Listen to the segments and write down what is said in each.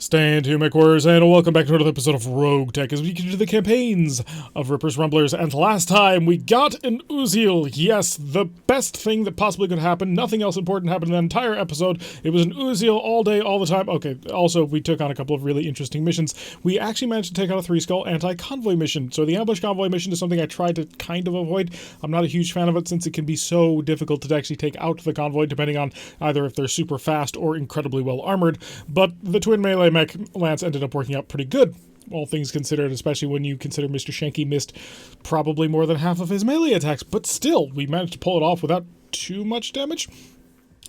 Stand to MechWarriors, and welcome back to another episode of RogueTech as we continue the campaigns of Rippers, Rumblers, and last time we got an Uziel. Yes, the best thing that possibly could happen. Nothing else important happened in the entire episode. It was an Uziel all day, all the time. Okay, also, we took on a couple of really interesting missions. We actually managed to take out a 3-skull anti-convoy mission. So the ambush convoy mission is something I tried to kind of avoid. I'm not a huge fan of it since it can be so difficult to actually take out the convoy, depending on either if they're super fast or incredibly well armored. But the twin melee mech lance ended up working out pretty good, all things considered, especially when you consider Mr. Shanky missed probably more than half of his melee attacks. But still, we managed to pull it off without too much damage.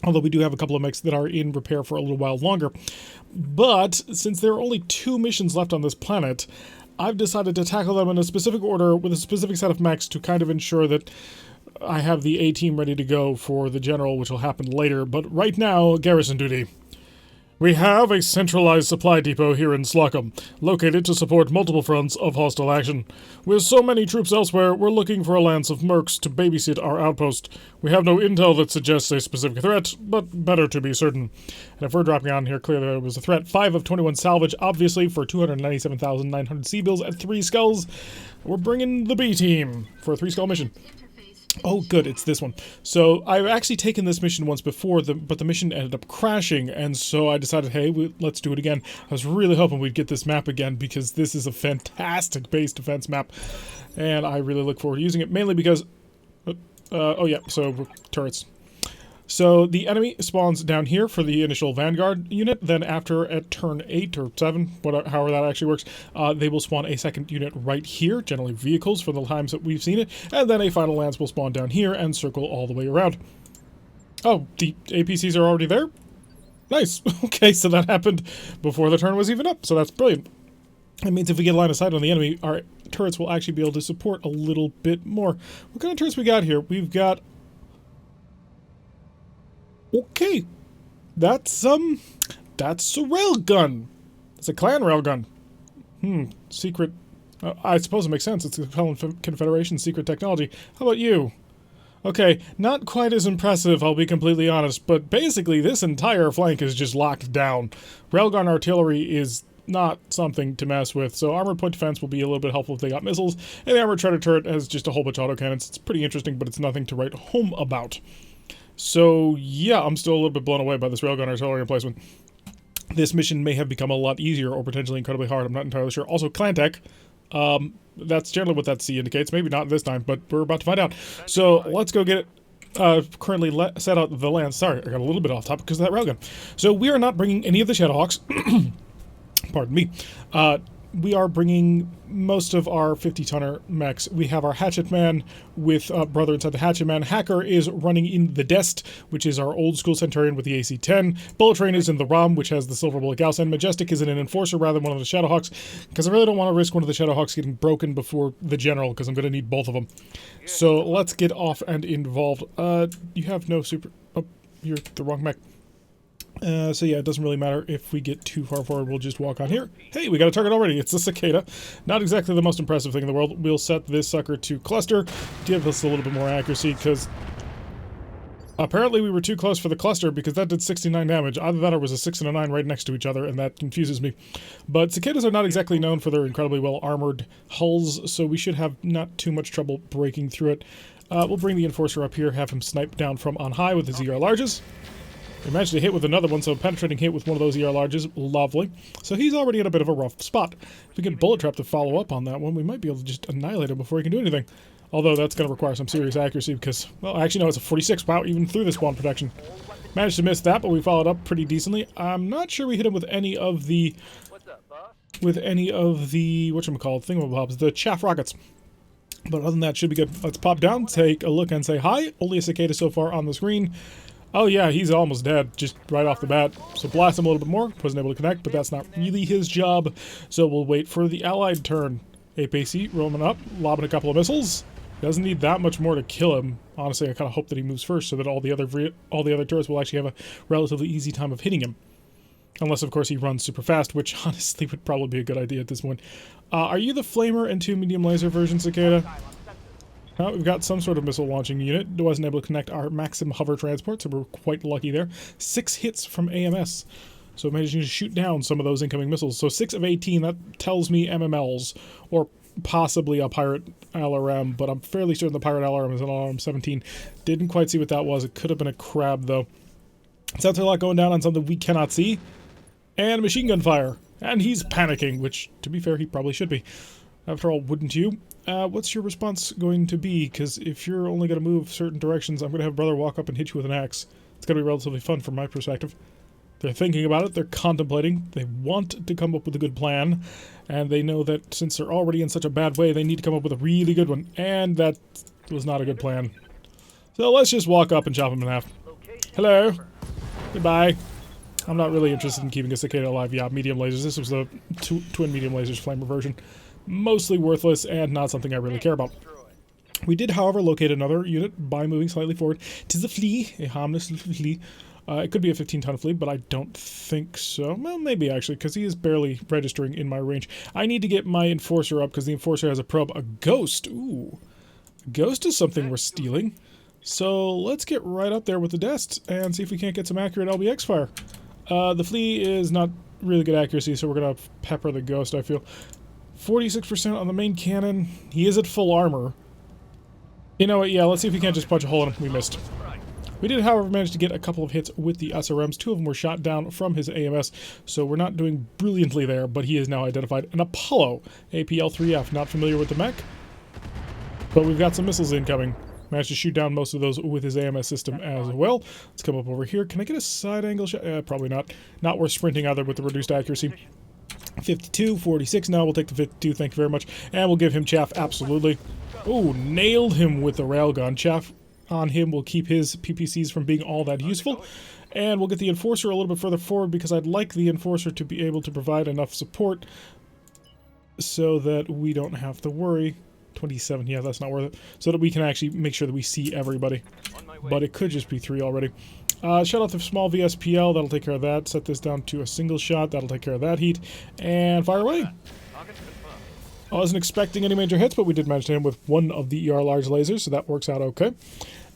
Although we do have a couple of mechs that are in repair for a little while longer. But since there are only 2 missions left on this planet, I've decided to tackle them in a specific order with a specific set of mechs to kind of ensure that I have the A-team ready to go for the general, which will happen later. But right now, garrison duty. We have a centralized supply depot here in Slocum, located to support multiple fronts of hostile action. With so many troops elsewhere, we're looking for a lance of mercs to babysit our outpost. We have no intel that suggests a specific threat, but better to be certain. And if we're dropping on here, clearly there was a threat. 5 of 21 salvage, obviously, for 297,900 sea bills at 3 skulls. We're bringing the B-team for a 3-skull mission. Oh, good, it's this one. So, I've actually taken this mission once before, but the mission ended up crashing, and so I decided, hey, let's do it again. I was really hoping we'd get this map again, because this is a fantastic base defense map, and I really look forward to using it, mainly because... oh yeah, so, turrets. So, the enemy spawns down here for the initial Vanguard unit, then after at turn 8 or 7, however that actually works, they will spawn a second unit right here, generally vehicles for the times that we've seen it, and then a final lance will spawn down here and circle all the way around. Oh, the APCs are already there? Nice. Okay, so that happened before the turn was even up, so that's brilliant. That means if we get a line of sight on the enemy, our turrets will actually be able to support a little bit more. What kind of turrets we got here? We've got... Okay, that's a railgun. It's a clan railgun. Secret. I suppose it makes sense. It's a Confederation secret technology. How about you? Okay, not quite as impressive, I'll be completely honest, but basically this entire flank is just locked down. Railgun artillery is not something to mess with, so armored point defense will be a little bit helpful if they got missiles, and the armored treader turret has just a whole bunch of autocannons. It's pretty interesting, but it's nothing to write home about. So, yeah, I'm still a little bit blown away by this railgun artillery emplacement. This mission may have become a lot easier or potentially incredibly hard. I'm not entirely sure. Also, clan tech. That's generally what that C indicates. Maybe not this time, but we're about to find out. So, let's go get it. Currently set out the lance. Sorry, I got a little bit off topic because of that railgun. So, we are not bringing any of the Shadowhawks. Pardon me. We are bringing most of our 50-tonner mechs. We have our Hatchet Man with Brother inside the Hatchet Man. Hacker is running in the Dest, which is our old-school Centurion with the AC-10. Bullet Train is in the ROM, which has the Silver Bullet Gauss, and Majestic is in an Enforcer rather than one of the Shadowhawks, because I really don't want to risk one of the Shadowhawks getting broken before the General, because I'm going to need both of them. So let's get off and involved. You have no super... Oh, you're the wrong mech. So yeah, it doesn't really matter if we get too far forward, we'll just walk on here. Hey, we got a target already. It's a cicada. Not exactly the most impressive thing in the world. We'll set this sucker to cluster to give us a little bit more accuracy, because apparently we were too close for the cluster, because that did 69 damage. Either that or was a 6 and a 9 right next to each other, and that confuses me. But cicadas are not exactly known for their incredibly well-armored hulls, so we should have not too much trouble breaking through it. We'll bring the Enforcer up here, have him snipe down from on high with his ER larges. We managed to hit with another one, so a penetrating hit with one of those ER larges, lovely. So he's already in a bit of a rough spot. If we get Bullet Trap to follow up on that one, we might be able to just annihilate him before he can do anything. Although that's going to require some serious accuracy because, well, actually no, it's a 46. Wow, even through the spawn protection. Managed to miss that, but we followed up pretty decently. I'm not sure we hit him with any of the... whatchamacallit, thingamabobs, the chaff rockets. But other than that, should be good. Let's pop down, take a look and say hi. Only a cicada so far on the screen. Oh yeah, he's almost dead, just right off the bat. So blast him a little bit more. Wasn't able to connect, but that's not really his job. So we'll wait for the allied turn. APC roaming up, lobbing a couple of missiles. Doesn't need that much more to kill him. Honestly, I kind of hope that he moves first so that all the other turrets will actually have a relatively easy time of hitting him. Unless, of course, he runs super fast, which honestly would probably be a good idea at this point. Are you the Flamer and 2 medium laser version, Cicada? We've got some sort of missile launching unit. It wasn't able to connect our Maxim hover transport, so we're quite lucky there. 6 hits from AMS. So managing to shoot down some of those incoming missiles. So 6 of 18, that tells me MMLs, or possibly a pirate LRM, but I'm fairly certain the pirate LRM is an LRM 17. Didn't quite see what that was. It could have been a crab, though. Sensor lock going down on something we cannot see. And machine gun fire. And he's panicking, which, to be fair, he probably should be. After all, wouldn't you? What's your response going to be? Because if you're only going to move certain directions, I'm going to have brother walk up and hit you with an axe. It's going to be relatively fun from my perspective. They're thinking about it, they're contemplating, they want to come up with a good plan, and they know that since they're already in such a bad way, they need to come up with a really good one, and that was not a good plan. So let's just walk up and chop them in half. Hello. Goodbye. I'm not really interested in keeping a cicada alive. Yeah, medium lasers. This was the twin medium lasers flamer version. Mostly worthless and not something I really care about. We did, however, locate another unit by moving slightly forward. 'Tis a flea, a harmless little flea. It could be a 15-ton flea, but I don't think so. Well, maybe actually, because he is barely registering in my range. I need to get my Enforcer up, because the Enforcer has a probe. A Ghost! Ooh. A Ghost is something we're stealing. So let's get right up there with the Dests and see if we can't get some accurate LBX fire. The flea is not really good accuracy, so we're going to pepper the Ghost, I feel. 46% on the main cannon. He is at full armor. You know what? Yeah, let's see if we can't just punch a hole in him. We missed. We did, however, manage to get a couple of hits with the SRMs. 2 of them were shot down from his AMS, so we're not doing brilliantly there, but he is now identified an Apollo APL-3F. Not familiar with the mech, but we've got some missiles incoming. Managed to shoot down most of those with his AMS system as well. Let's come up over here. Can I get a side angle shot? Probably not. Not worth sprinting either with the reduced accuracy. 52, 46. Now we'll take the 52, thank you very much. And we'll give him chaff, absolutely. Ooh, nailed him with the railgun. Chaff on him will keep his PPCs from being all that useful. And we'll get the Enforcer a little bit further forward because I'd like the Enforcer to be able to provide enough support so that we don't have to worry. 27, yeah, that's not worth it. So that we can actually make sure that we see everybody. But it could just be 3 already. Shut off the small VSPL, that'll take care of that. Set this down to a single shot, that'll take care of that heat. And fire away! I wasn't expecting any major hits, but we did manage to hit him with one of the ER large lasers, so that works out okay.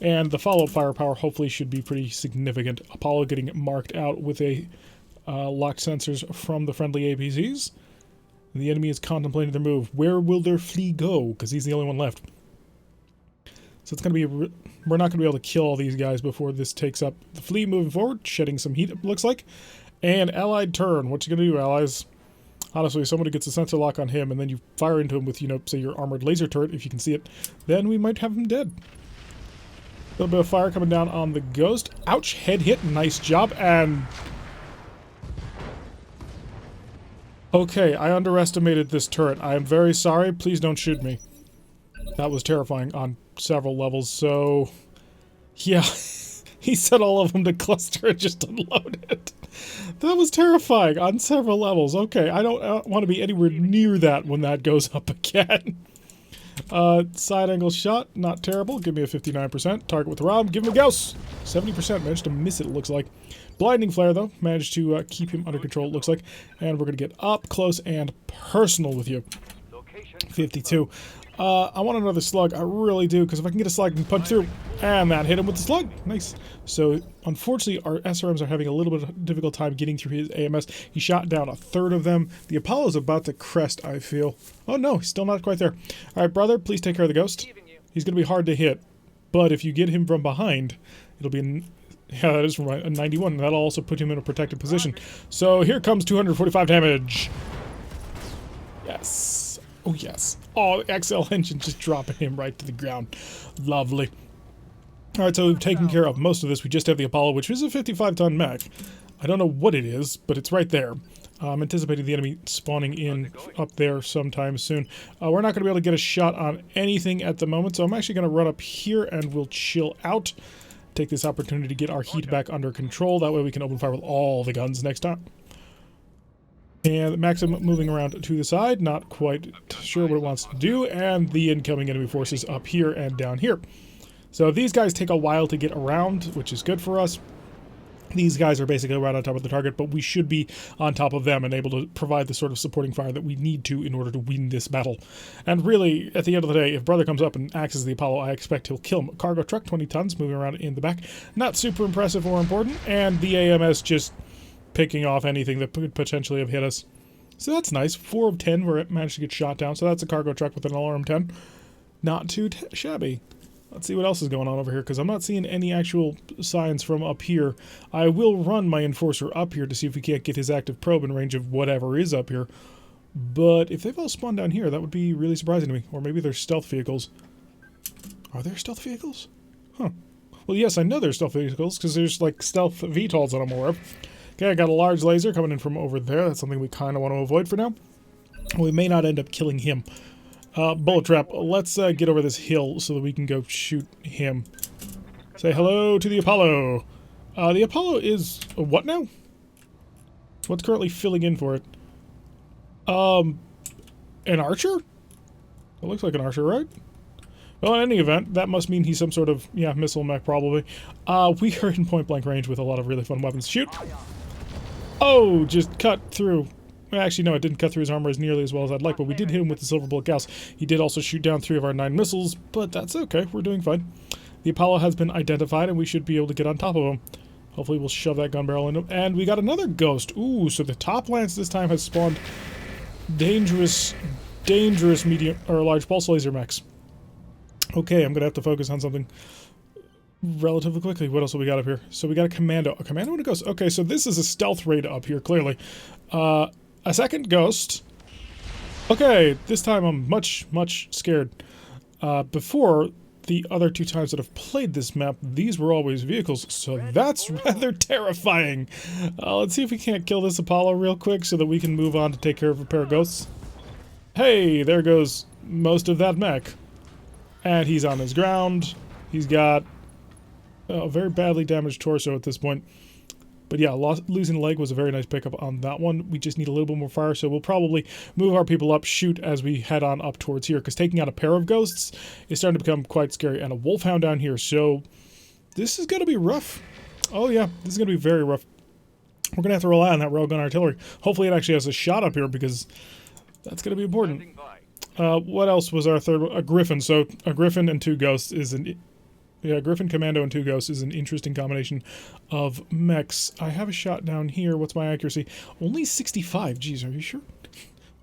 And the follow-up firepower hopefully should be pretty significant. Apollo getting marked out with a locked sensors from the friendly APCs. The enemy is contemplating their move. Where will their flea go? Because he's the only one left. So it's going to be... we're not going to be able to kill all these guys before this takes up. The flea moving forward, shedding some heat, it looks like. And allied turn. What you going to do, allies? Honestly, if somebody gets a sensor lock on him and then you fire into him with, you know, say your armored laser turret, if you can see it, then we might have him dead. A little bit of fire coming down on the Ghost. Ouch, head hit, nice job, and... okay, I underestimated this turret. I am very sorry, please don't shoot me. That was terrifying on several levels, so... yeah, he set all of them to cluster and just unloaded. That was terrifying on several levels. Okay, I don't want to be anywhere near that when that goes up again. Side angle shot, not terrible. Give me a 59%. Target with Rob. Give him a Gauss. 70%. Managed to miss it, it looks like. Blinding Flare, though. Managed to keep him under control, it looks like. And we're going to get up close and personal with you. 52. I want another slug. I really do, because if I can get a slug, I can punch through. And that hit him with the slug. Nice. So, unfortunately, our SRMs are having a little bit of a difficult time getting through his AMS. He shot down a third of them. The Apollo's about to crest, I feel. Oh, no, he's still not quite there. All right, brother, please take care of the Ghost. He's going to be hard to hit. But if you get him from behind, it'll be... yeah, that is from a 91. That'll also put him in a protected position. So, here comes 245 damage. Yes. Oh, yes. Oh, the XL engine just dropping him right to the ground. Lovely. Alright, so we've taken care of most of this. We just have the Apollo, which is a 55-ton mech. I don't know what it is, but it's right there. I'm anticipating the enemy spawning in up there sometime soon. We're not going to be able to get a shot on anything at the moment, so I'm actually going to run up here and we'll chill out. Take this opportunity to get our heat back under control. That way we can open fire with all the guns next time. And Maxim moving around to the side, not quite sure what it wants to do, and the incoming enemy forces up here and down here. So these guys take a while to get around, which is good for us. These guys are basically right on top of the target, but we should be on top of them and able to provide the sort of supporting fire that we need to in order to win this battle. And really, at the end of the day, if brother comes up and axes the Apollo, I expect he'll kill him. Cargo truck, 20 tons, moving around in the back. Not super impressive or important, and the AMS just... picking off anything that could potentially have hit us. So that's nice. 4 of 10 where it managed to get shot down. So that's a cargo truck with an alarm 10. Not too shabby. Let's see what else is going on over here, because I'm not seeing any actual signs from up here. I will run my Enforcer up here to see if we can't get his active probe in range of whatever is up here. But if they've all spawned down here, that would be really surprising to me. Or maybe they're stealth vehicles. Are there stealth vehicles? Huh. Well, yes, I know there's stealth vehicles, because there's, like, stealth VTOLs that I'm aware of. Okay, I got a large laser coming in from over there. That's something we kind of want to avoid for now. We may not end up killing him. Bullet trap, let's get over this hill so that we can go shoot him. Say hello to the Apollo. The Apollo is... what now? What's currently filling in for it? An archer? It looks like an archer, right? Well, in any event, that must mean he's some sort of, yeah, missile mech, probably. We are in point-blank range with a lot of really fun weapons. Shoot! Oh, just cut through. Actually, no, it didn't cut through his armor as nearly as well as I'd like, but we did hit him with the Silver Bullet Gauss. He did also shoot down 3 of our 9 missiles, but that's okay. We're doing fine. The Apollo has been identified, and we should be able to get on top of him. Hopefully we'll shove that gun barrel in him. And we got another ghost. Ooh, so the top lance this time has spawned dangerous medium or large pulse laser mechs. Okay, I'm going to have to focus on something relatively quickly. What else have we got up here? So we got a commando. A commando and a ghost. Okay, so this is a stealth raid up here, clearly. A second ghost. Okay, this time I'm much scared. Before, the other 2 times that I've played this map, these were always vehicles, so that's rather terrifying. Let's see if we can't kill this Apollo real quick so that we can move on to take care of a pair of ghosts. Hey, there goes most of that mech. And he's on his ground. He's got a very badly damaged torso at this point. But yeah, losing a leg was a very nice pickup on that one. We just need a little bit more fire, so we'll probably move our people up, shoot as we head on up towards here, because taking out a pair of ghosts is starting to become quite scary. And a wolfhound down here, so this is going to be rough. Oh yeah, this is going to be very rough. We're going to have to rely on that railgun artillery. Hopefully it actually has a shot up here, because that's going to be important. What else was our third one? A Griffin. So a Griffin and 2 ghosts is an... yeah, Griffin, Commando, and 2 Ghosts is an interesting combination of mechs. I have a shot down here. What's my accuracy? Only 65. Jeez, are you sure?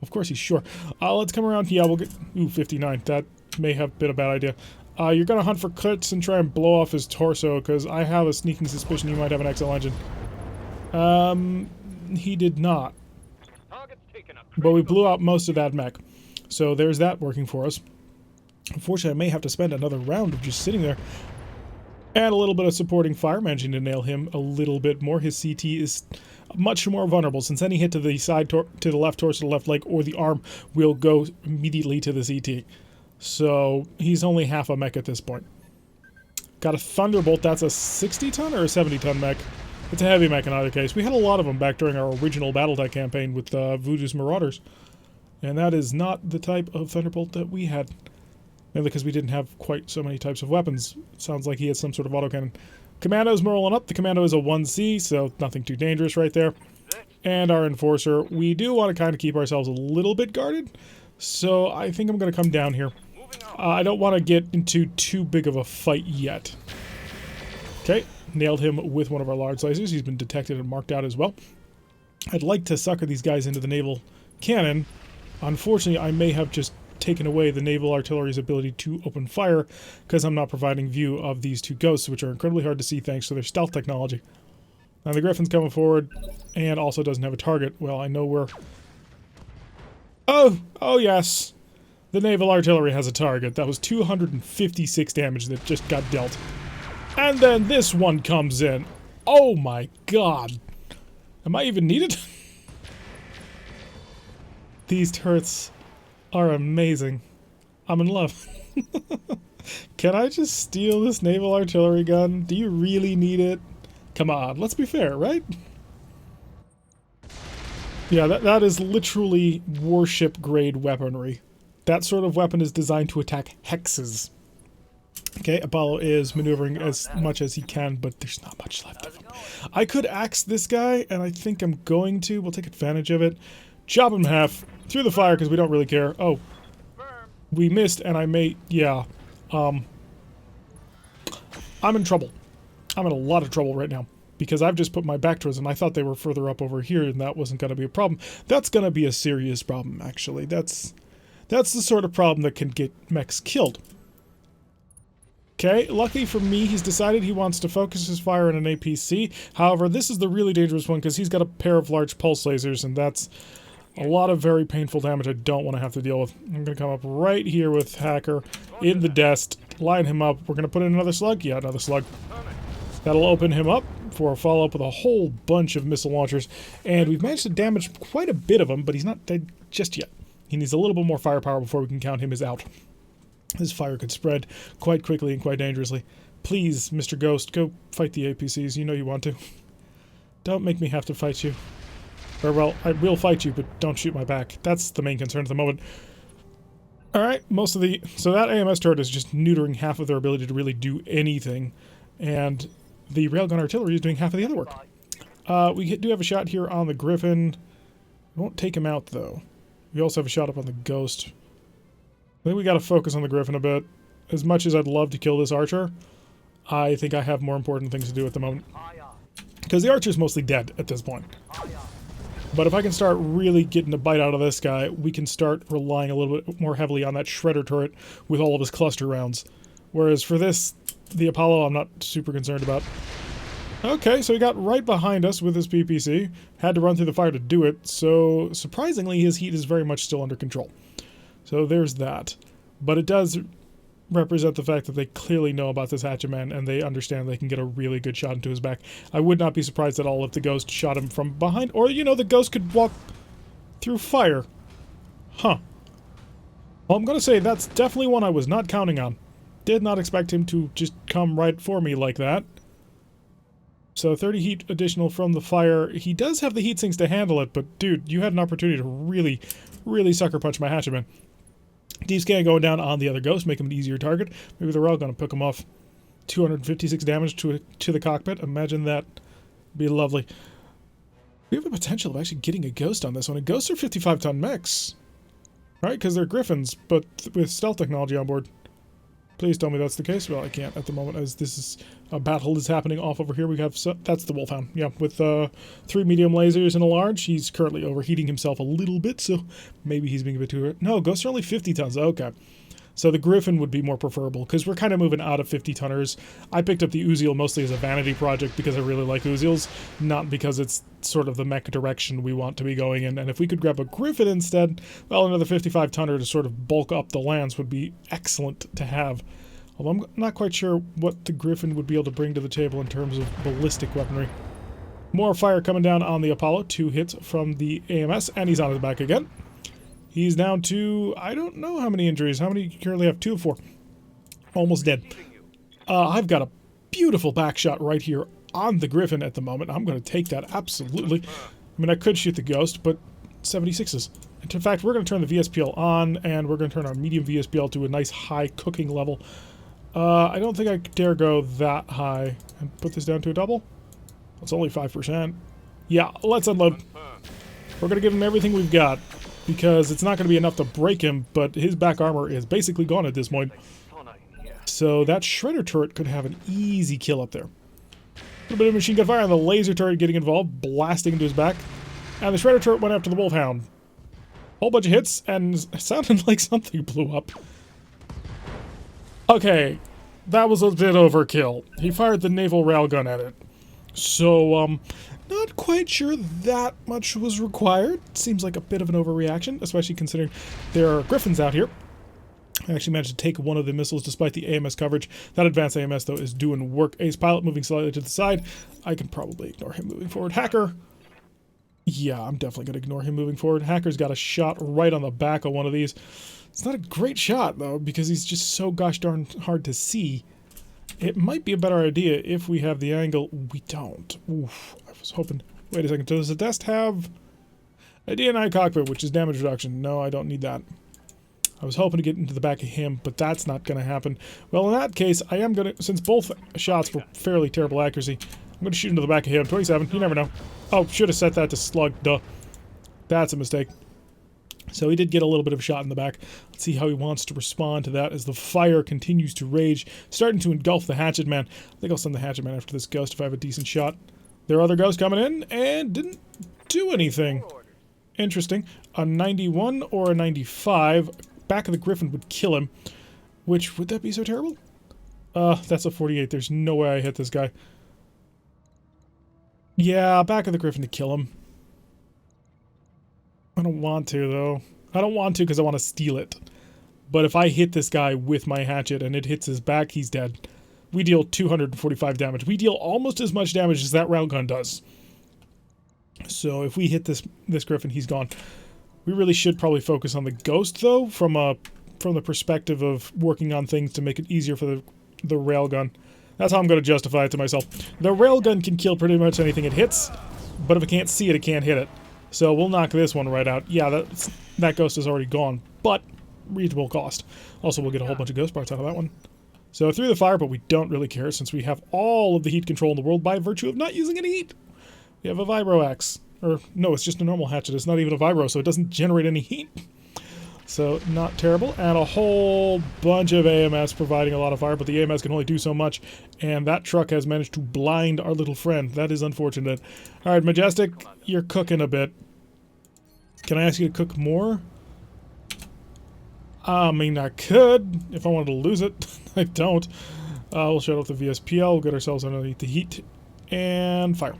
Of course he's sure. Let's come around. Yeah, we'll get... ooh, 59. That may have been a bad idea. You're going to hunt for cuts and try and blow off his torso, because I have a sneaking suspicion he might have an XL engine. He did not. But we blew out most of that mech. So there's that working for us. Unfortunately, I may have to spend another round of just sitting there. And a little bit of supporting fire, managing to nail him a little bit more. His CT is much more vulnerable, since any hit to the side, to the left torso, the left leg, or the arm will go immediately to the CT. So he's only half a mech at this point. Got a Thunderbolt. That's a 60-ton or a 70-ton mech? It's a heavy mech in either case. We had a lot of them back during our original BattleTech campaign with Voodoo's Marauders. And that is not the type of Thunderbolt that we had. Mainly because we didn't have quite so many types of weapons. Sounds like he had some sort of autocannon. Commando's rolling up. The Commando is a 1C, so nothing too dangerous right there. And our Enforcer, we do want to kind of keep ourselves a little bit guarded. So I think I'm going to come down here. I don't want to get into too big of a fight yet. Okay, nailed him with one of our large lasers. He's been detected and marked out as well. I'd like to sucker these guys into the naval cannon. Unfortunately, I may have just taken away the naval artillery's ability to open fire because I'm not providing view of these 2 ghosts, which are incredibly hard to see thanks to their stealth technology. Now the Griffin's coming forward and also doesn't have a target. Well, I know where... oh yes! The naval artillery has a target. That was 256 damage that just got dealt. And then this one comes in. Oh my god! Am I even needed? These turrets are amazing. I'm in love. Can I just steal this naval artillery gun? Do you really need it? Come on, let's be fair, right? Yeah, that is literally warship grade weaponry. That sort of weapon is designed to attack hexes. Okay, Apollo is maneuvering as much as he can, but there's not much left of him. I could axe this guy, and I think I'm going to. We'll take advantage of it. Chop him in half. Through the fire, because we don't really care. Oh. We missed, and I may... yeah. I'm in trouble. I'm in a lot of trouble right now. because I've just put my back towards them. I thought they were further up over here, and that wasn't going to be a problem. That's going to be a serious problem, actually. That's the sort of problem that can get mechs killed. Okay, luckily for me, he's decided he wants to focus his fire on an APC. However, this is the really dangerous one because he's got a pair of large pulse lasers, and that's a lot of very painful damage I don't want to have to deal with. I'm going to come up right here with Hacker in the desk, line him up. We're going to put in another slug. Yeah, another slug. That'll open him up for a follow-up with a whole bunch of missile launchers. And we've managed to damage quite a bit of him, but he's not dead just yet. He needs a little bit more firepower before we can count him as out. His fire could spread quite quickly and quite dangerously. Please, Mr. Ghost, go fight the APCs. You know you want to. Don't make me have to fight you. Or, well, I will fight you, but don't shoot my back. That's the main concern at the moment. Alright, so that AMS turret is just neutering half of their ability to really do anything. And the railgun artillery is doing half of the other work. We do have a shot here on the Griffin. We won't take him out, though. We also have a shot up on the Ghost. I think we gotta focus on the Griffin a bit. As much as I'd love to kill this archer, I think I have more important things to do at the moment. Because the archer's mostly dead at this point. But if I can start really getting a bite out of this guy, we can start relying a little bit more heavily on that shredder turret with all of his cluster rounds. Whereas for this, the Apollo, I'm not super concerned about. Okay, so he got right behind us with his PPC. Had to run through the fire to do it, so surprisingly his heat is very much still under control. So there's that. But it does represent the fact that they clearly know about this Hatchetman and they understand they can get a really good shot into his back. I would not be surprised at all if the Ghost shot him from behind, or, you know, the Ghost could walk through fire. Huh. Well, I'm gonna say that's definitely one I was not counting on. Did not expect him to just come right for me like that. So 30 heat additional from the fire. He does have the heat sinks to handle it, but dude, you had an opportunity to really, really sucker punch my Hatchetman. Deep scan going down on the other Ghost, make him an easier target. Maybe they're all going to pick him off. 256 damage to the cockpit. Imagine that. Be lovely. We have the potential of actually getting a Ghost on this one. And Ghosts are 55-ton mechs. Right? Because they're Griffins, but with stealth technology on board. Please tell me that's the case. Well, I can't at the moment, as this is a battle is happening off over here. We have that's the Wolfhound. Yeah, with 3 medium lasers and a large. He's currently overheating himself a little bit, so maybe he's being a bit too. No, Ghosts are only 50 tons. Okay, so the Griffin would be more preferable because we're kind of moving out of 50-tonners. I picked up the Uziel mostly as a vanity project because I really like Uziels, not because it's sort of the mech direction we want to be going in. And if we could grab a Griffin instead, well, another 55-tonner to sort of bulk up the lands would be excellent to have. Although I'm not quite sure what the Griffin would be able to bring to the table in terms of ballistic weaponry. More fire coming down on the Apollo. 2 hits from the AMS, and he's on his back again. He's down to, I don't know how many injuries. How many you currently have? 2 of 4. Almost dead. I've got a beautiful back shot right here on the Griffin at the moment. I'm going to take that, absolutely. I mean, I could shoot the Ghost, but 76s. And in fact, we're going to turn the VSPL on, and we're going to turn our medium VSPL to a nice high cooking level. I don't think I dare go that high and put this down to a double. It's only 5%. Yeah, let's unload. We're going to give him everything we've got, because it's not going to be enough to break him, but his back armor is basically gone at this point. So that shredder turret could have an easy kill up there. A little bit of machine gun fire on the laser turret getting involved, blasting into his back. And the shredder turret went after the Wolfhound. Whole bunch of hits, and it sounded like something blew up. Okay, that was a bit overkill. He fired the naval railgun at it. So, not quite sure that much was required. Seems like a bit of an overreaction, especially considering there are Griffins out here. I actually managed to take one of the missiles despite the AMS coverage. That advanced AMS, though, is doing work. Ace Pilot moving slightly to the side. I can probably ignore him moving forward. Hacker. Yeah, I'm definitely going to ignore him moving forward. Hacker's got a shot right on the back of one of these. It's not a great shot, though, because he's just so gosh darn hard to see. It might be a better idea if we have the angle. We don't. Oof, I was hoping. Wait a second. Does the Dest have a DNI cockpit, which is damage reduction? No, I don't need that. I was hoping to get into the back of him, but that's not going to happen. Well, in that case, I am going to, since both shots were fairly terrible accuracy, I'm going to shoot into the back of him. 27. You never know. Oh, should have set that to slug. Duh. That's a mistake. So he did get a little bit of a shot in the back. Let's see how he wants to respond to that as the fire continues to rage, starting to engulf the Hatchetman. I think I'll send the Hatchetman after this Ghost if I have a decent shot. There are other ghosts coming in and didn't do anything. Interesting. A 91 or a 95. Back of the Griffin would kill him. Which, would that be so terrible? That's a 48. There's no way I hit this guy. Yeah, back of the Griffin to kill him. I don't want to, though. I don't want to because I want to steal it. But if I hit this guy with my hatchet and it hits his back, he's dead. We deal 245 damage. We deal almost as much damage as that railgun does. So if we hit this Griffin, he's gone. We really should probably focus on the ghost, though, from the perspective of working on things to make it easier for the railgun. That's how I'm going to justify it to myself. The railgun can kill pretty much anything it hits, but if it can't see it, it can't hit it. So we'll knock this one right out. Yeah, that ghost is already gone, but reasonable cost. Also, we'll get a whole bunch of ghost parts out of that one. So through the fire, but we don't really care since we have all of the heat control in the world by virtue of not using any heat. We have a vibro axe. Or, no, it's just a normal hatchet. It's not even a vibro, so it doesn't generate any heat. So, not terrible. And a whole bunch of AMS providing a lot of fire, but the AMS can only do so much. And that truck has managed to blind our little friend. That is unfortunate. Alright, Majestic, you're cooking a bit. Can I ask you to cook more? I mean, I could, if I wanted to lose it. I don't. We'll shut off the VSPL, we'll get ourselves underneath the heat, and fire.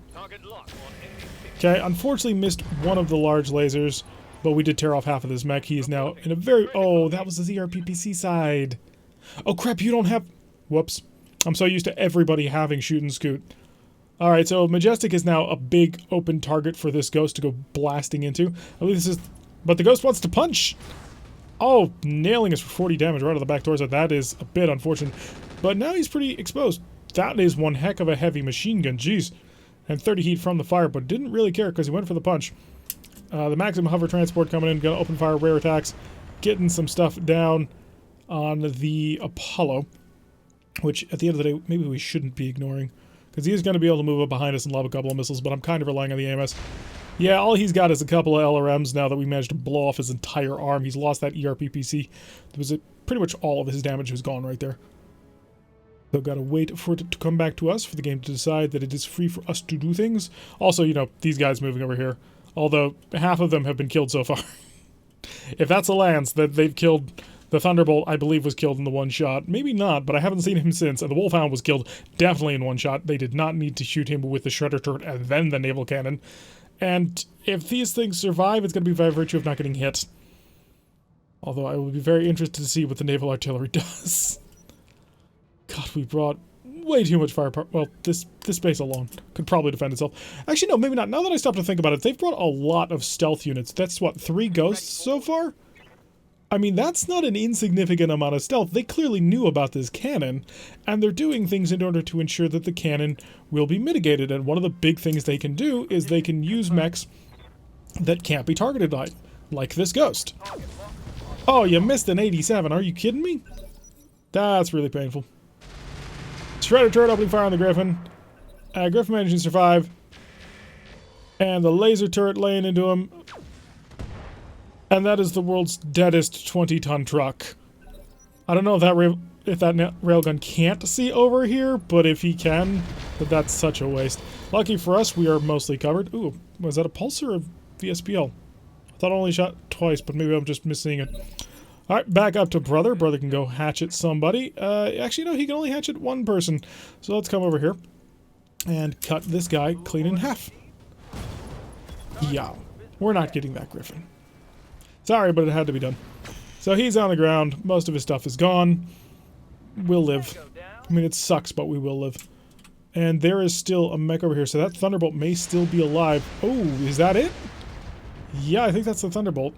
Okay, unfortunately missed one of the large lasers, but we did tear off half of this mech. He is now in a very... Oh, that was the ZRPPC side. Oh crap, you don't have... Whoops. I'm so used to everybody having shoot and scoot. Alright, so Majestic is now a big open target for this ghost to go blasting into. I believe this is... But the ghost wants to punch! Oh, nailing us for 40 damage right out of the back torso. That is a bit unfortunate. But now he's pretty exposed. That is one heck of a heavy machine gun, jeez. And 30 heat from the fire, but didn't really care because he went for the punch. The maximum hover transport coming in, gonna open fire, rare attacks, getting some stuff down on the Apollo, which at the end of the day, maybe we shouldn't be ignoring, because he is going to be able to move up behind us and lob a couple of missiles, but I'm kind of relying on the AMS. Yeah, all he's got is a couple of LRMs now that we managed to blow off his entire arm. He's lost that ERPPC. There was pretty much all of his damage was gone right there. So gotta wait for it to come back to us, for the game to decide that it is free for us to do things. Also, you know, these guys moving over here. Although, half of them have been killed so far. If that's a lance that they've killed... The Thunderbolt, I believe, was killed in the one shot. Maybe not, but I haven't seen him since. And the Wolfhound was killed definitely in one shot. They did not need to shoot him with the Shredder turret and then the naval cannon. And if these things survive, it's going to be by virtue of not getting hit. Although I will be very interested to see what the naval artillery does. God, we brought way too much firepower. Well, this base alone could probably defend itself. Actually, no, maybe not. Now that I stop to think about it, they've brought a lot of stealth units. That's, what, 3 ghosts so far? I mean, that's not an insignificant amount of stealth. They clearly knew about this cannon, and they're doing things in order to ensure that the cannon will be mitigated. And one of the big things they can do is they can use mechs that can't be targeted by, like this ghost. Oh, you missed an 87. Are you kidding me? That's really painful. Shredder turret opening fire on the Griffin. Griffin managing to survive. And the laser turret laying into him. And that is the world's deadest 20-ton truck. I don't know if that railgun can't see over here, but if he can, that's such a waste. Lucky for us, we are mostly covered. Ooh, was that a pulse or a VSPL? I thought I only shot twice, but maybe I'm just missing it. Alright, back up to Brother. Brother can go hatchet somebody. Actually, no, he can only hatchet one person. So let's come over here and cut this guy clean in half. Yeah, we're not getting that Griffin. Sorry, but it had to be done. So he's on the ground. Most of his stuff is gone. We'll live. I mean, it sucks, but we will live. And there is still a mech over here, so that Thunderbolt may still be alive. Oh, is that it? Yeah, I think that's the Thunderbolt.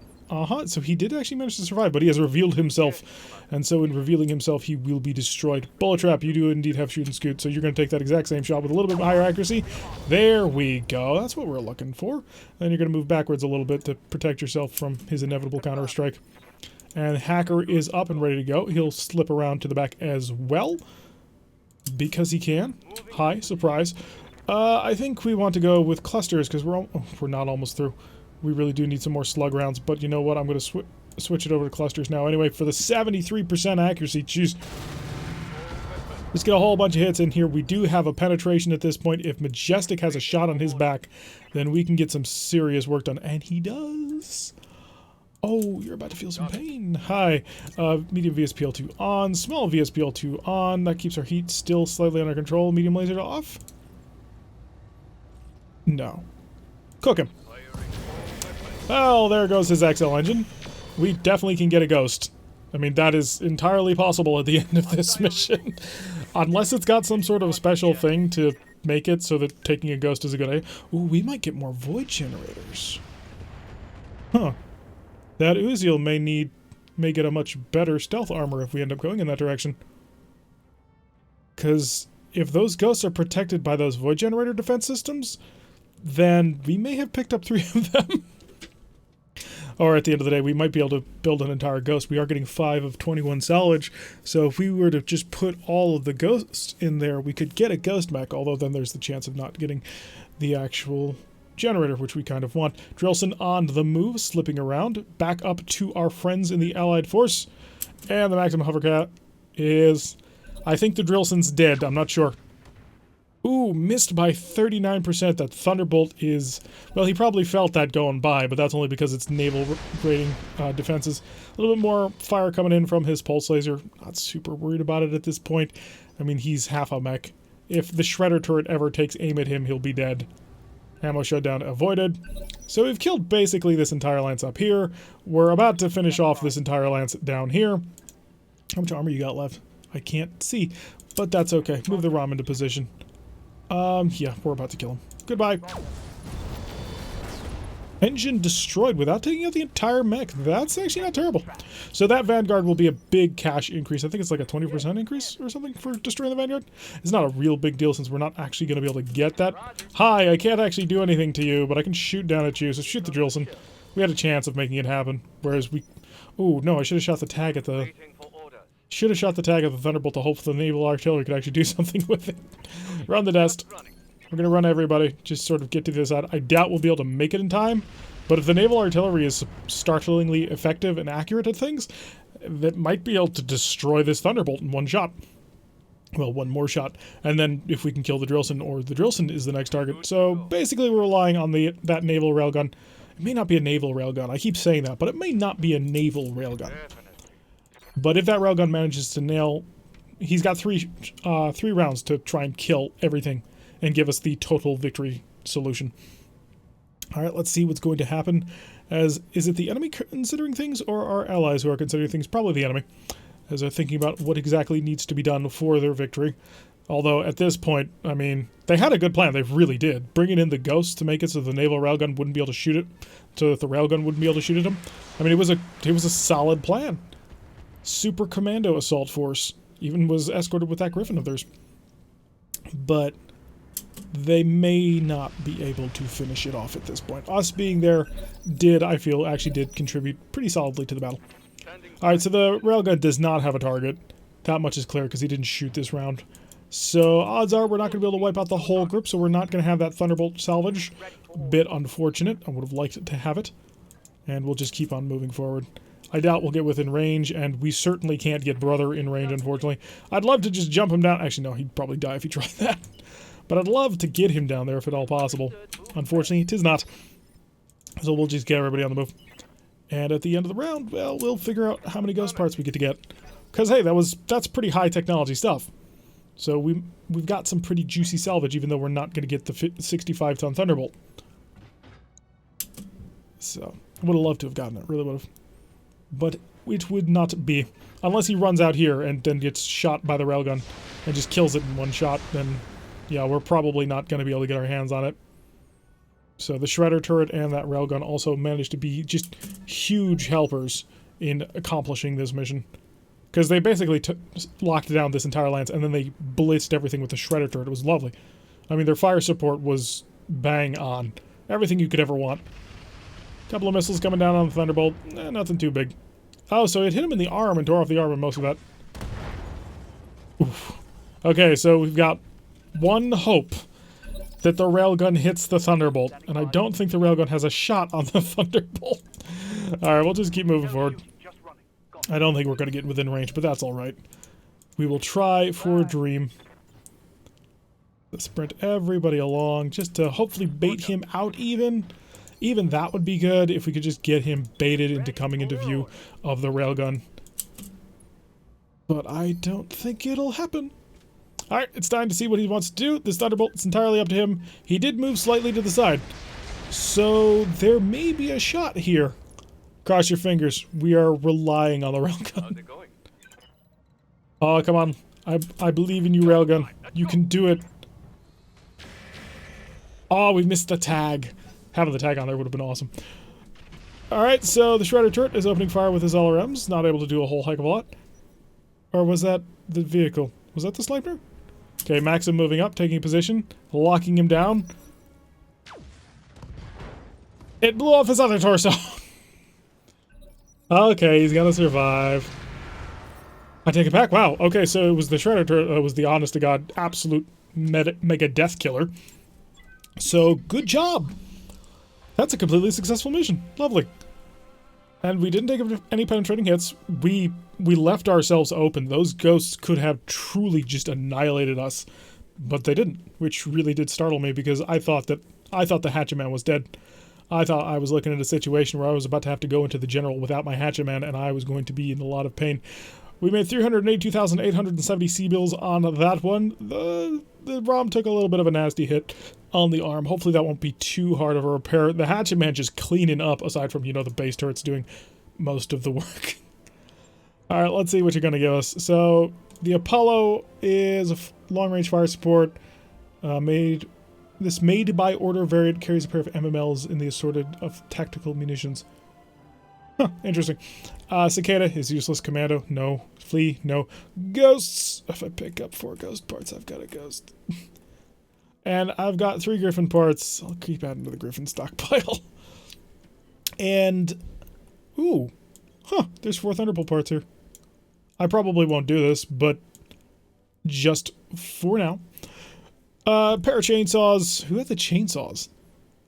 So he did actually manage to survive, but he has revealed himself. And so in revealing himself, he will be destroyed. Bullet Trap, you do indeed have shoot and scoot, so you're going to take that exact same shot with a little bit higher accuracy. There we go. That's what we're looking for. Then you're going to move backwards a little bit to protect yourself from his inevitable counter-strike. And Hacker is up and ready to go. He'll slip around to the back as well, because he can. Hi, surprise. I think we want to go with clusters, because we're not almost through. We really do need some more slug rounds, but you know what? I'm going to switch it over to clusters now. Anyway, for the 73% accuracy, jeez. Let's get a whole bunch of hits in here. We do have a penetration at this point. If Majestic has a shot on his back, then we can get some serious work done. And he does. Oh, you're about to feel some pain. Hi. Medium VSPL2 on. Small VSPL2 on. That keeps our heat still slightly under control. Medium laser off. No. Cook him. Well, there goes his XL engine. We definitely can get a ghost. I mean, that is entirely possible at the end of this mission. Unless it's got some sort of special thing to make it so that taking a ghost is a good idea. Ooh, we might get more void generators. Huh. That Uziel may get a much better stealth armor if we end up going in that direction. Because if those ghosts are protected by those void generator defense systems, then we may have picked up 3 of them. Or at the end of the day, we might be able to build an entire ghost. We are getting 5 of 21 salvage, so if we were to just put all of the ghosts in there, we could get a ghost mech, although then there's the chance of not getting the actual generator, which we kind of want. Drillson on the move, slipping around, back up to our friends in the allied force. And the maximum hovercat is... I think the Drillson's dead, I'm not sure. Ooh, missed by 39%. That Thunderbolt is... Well, he probably felt that going by, but that's only because it's naval rating defenses. A little bit more fire coming in from his pulse laser. Not super worried about it at this point. I mean, he's half a mech. If the Shredder turret ever takes aim at him, he'll be dead. Ammo shutdown avoided. So we've killed basically this entire lance up here. We're about to finish off this entire lance down here. How much armor you got left? I can't see, but that's okay. Move the ROM into position. Yeah, we're about to kill him. Goodbye. Engine destroyed without taking out the entire mech. That's actually not terrible. So that Vanguard will be a big cash increase. I think it's like a 20% increase or something for destroying the Vanguard. It's not a real big deal since we're not actually going to be able to get that. Hi, I can't actually do anything to you, but I can shoot down at you, so shoot the Drillson. We had a chance of making it happen, whereas we... Ooh, no, I should have shot the tag at the... Should have shot the tag of the Thunderbolt to hope the naval artillery could actually do something with it. Run the nest. We're going to run everybody. Just sort of get to the other side. I doubt we'll be able to make it in time. But if the naval artillery is startlingly effective and accurate at things, that might be able to destroy this Thunderbolt in one shot. Well, one more shot. And then if we can kill the Drillson, or the Drillson is the next target. So basically we're relying on that naval railgun. It may not be a naval railgun. I keep saying that, but it may not be a naval railgun. But if that railgun manages to nail... He's got three rounds to try and kill everything and give us the total victory solution. Alright, let's see what's going to happen. Is it the enemy considering things, or our allies who are considering things? Probably the enemy, as they're thinking about what exactly needs to be done for their victory. Although, at this point, I mean, they had a good plan. They really did. Bringing in the ghosts to make it so the naval railgun wouldn't be able to shoot it, so that the railgun wouldn't be able to shoot at him. I mean, it was a solid plan. Super Commando Assault Force. Even was escorted with that Griffin of theirs. But they may not be able to finish it off at this point. Us being there I feel, actually did contribute pretty solidly to the battle. Alright, so the railgun does not have a target. That much is clear because he didn't shoot this round. So odds are we're not going to be able to wipe out the whole group, so we're not going to have that Thunderbolt salvage. Bit unfortunate. I would have liked to have it. And we'll just keep on moving forward. I doubt we'll get within range, and we certainly can't get Brother in range, unfortunately. I'd love to just jump him down. Actually, no, he'd probably die if he tried that. But I'd love to get him down there if at all possible. Unfortunately, it is not. So we'll just get everybody on the move. And at the end of the round, well, we'll figure out how many ghost parts we get to get. Because, hey, that's pretty high technology stuff. So we've got some pretty juicy salvage, even though we're not going to get the 65-ton Thunderbolt. So, I would have loved to have gotten it, really would have. But it would not be. Unless he runs out here and then gets shot by the railgun and just kills it in one shot, then yeah, we're probably not going to be able to get our hands on it. So the Shredder turret and that railgun also managed to be just huge helpers in accomplishing this mission. Because they basically locked down this entire lance and then they blitzed everything with the Shredder turret. It was lovely. I mean, their fire support was bang on. Everything you could ever want. Couple of missiles coming down on the Thunderbolt. Nothing too big. Oh, so it hit him in the arm and tore off the arm and most of that. Oof. Okay, so we've got one hope that the railgun hits the Thunderbolt. And I don't think the railgun has a shot on the Thunderbolt. Alright, we'll just keep moving forward. I don't think we're going to get within range, but that's alright. We will try for a dream. Sprint everybody along just to hopefully bait him out even. Even that would be good if we could just get him baited into coming into view of the railgun. But I don't think it'll happen. Alright, it's time to see what he wants to do. This Thunderbolt is entirely up to him. He did move slightly to the side. So there may be a shot here. Cross your fingers. We are relying on the railgun. How's it going? Oh, come on. I believe in you, railgun. You can do it. Oh, we missed the tag. Having the tag on there would have been awesome. Alright, so the Shredder turret is opening fire with his LRMs. Not able to do a whole heck of a lot. Or was that the vehicle? Was that the sniper? Okay, Maxim moving up, taking position, locking him down. It blew off his other torso. Okay, he's gonna survive. I take it back. Wow. Okay, so it was the Shredder turret. It was the honest to God absolute mega death killer. So good job. That's a completely successful mission. Lovely. And we didn't take any penetrating hits. We left ourselves open. Those ghosts could have truly just annihilated us, but they didn't, which really did startle me because I thought the Hatchet Man was dead. I thought I was looking at a situation where I was about to have to go into the general without my Hatchet Man, and I was going to be in a lot of pain. We made 382,870 C-bills on that one. The ROM took a little bit of a nasty hit on the arm. Hopefully that won't be too hard of a repair. The Hatchet Man just cleaning up, aside from, you know, the base turrets doing most of the work. Alright, let's see what you're going to give us. So, the Apollo is a long-range fire support. This made-by-order variant carries a pair of MMLs in the assorted of tactical munitions. Huh, interesting. Cicada is useless. Commando, no. Flea, no. Ghosts! If I pick up 4 ghost parts, I've got a ghost. And I've got 3 Griffin parts. I'll keep adding to the Griffin stockpile. And, ooh. Huh, there's 4 Thunderbolt parts here. I probably won't do this, but just for now. Pair of chainsaws. Who had the chainsaws?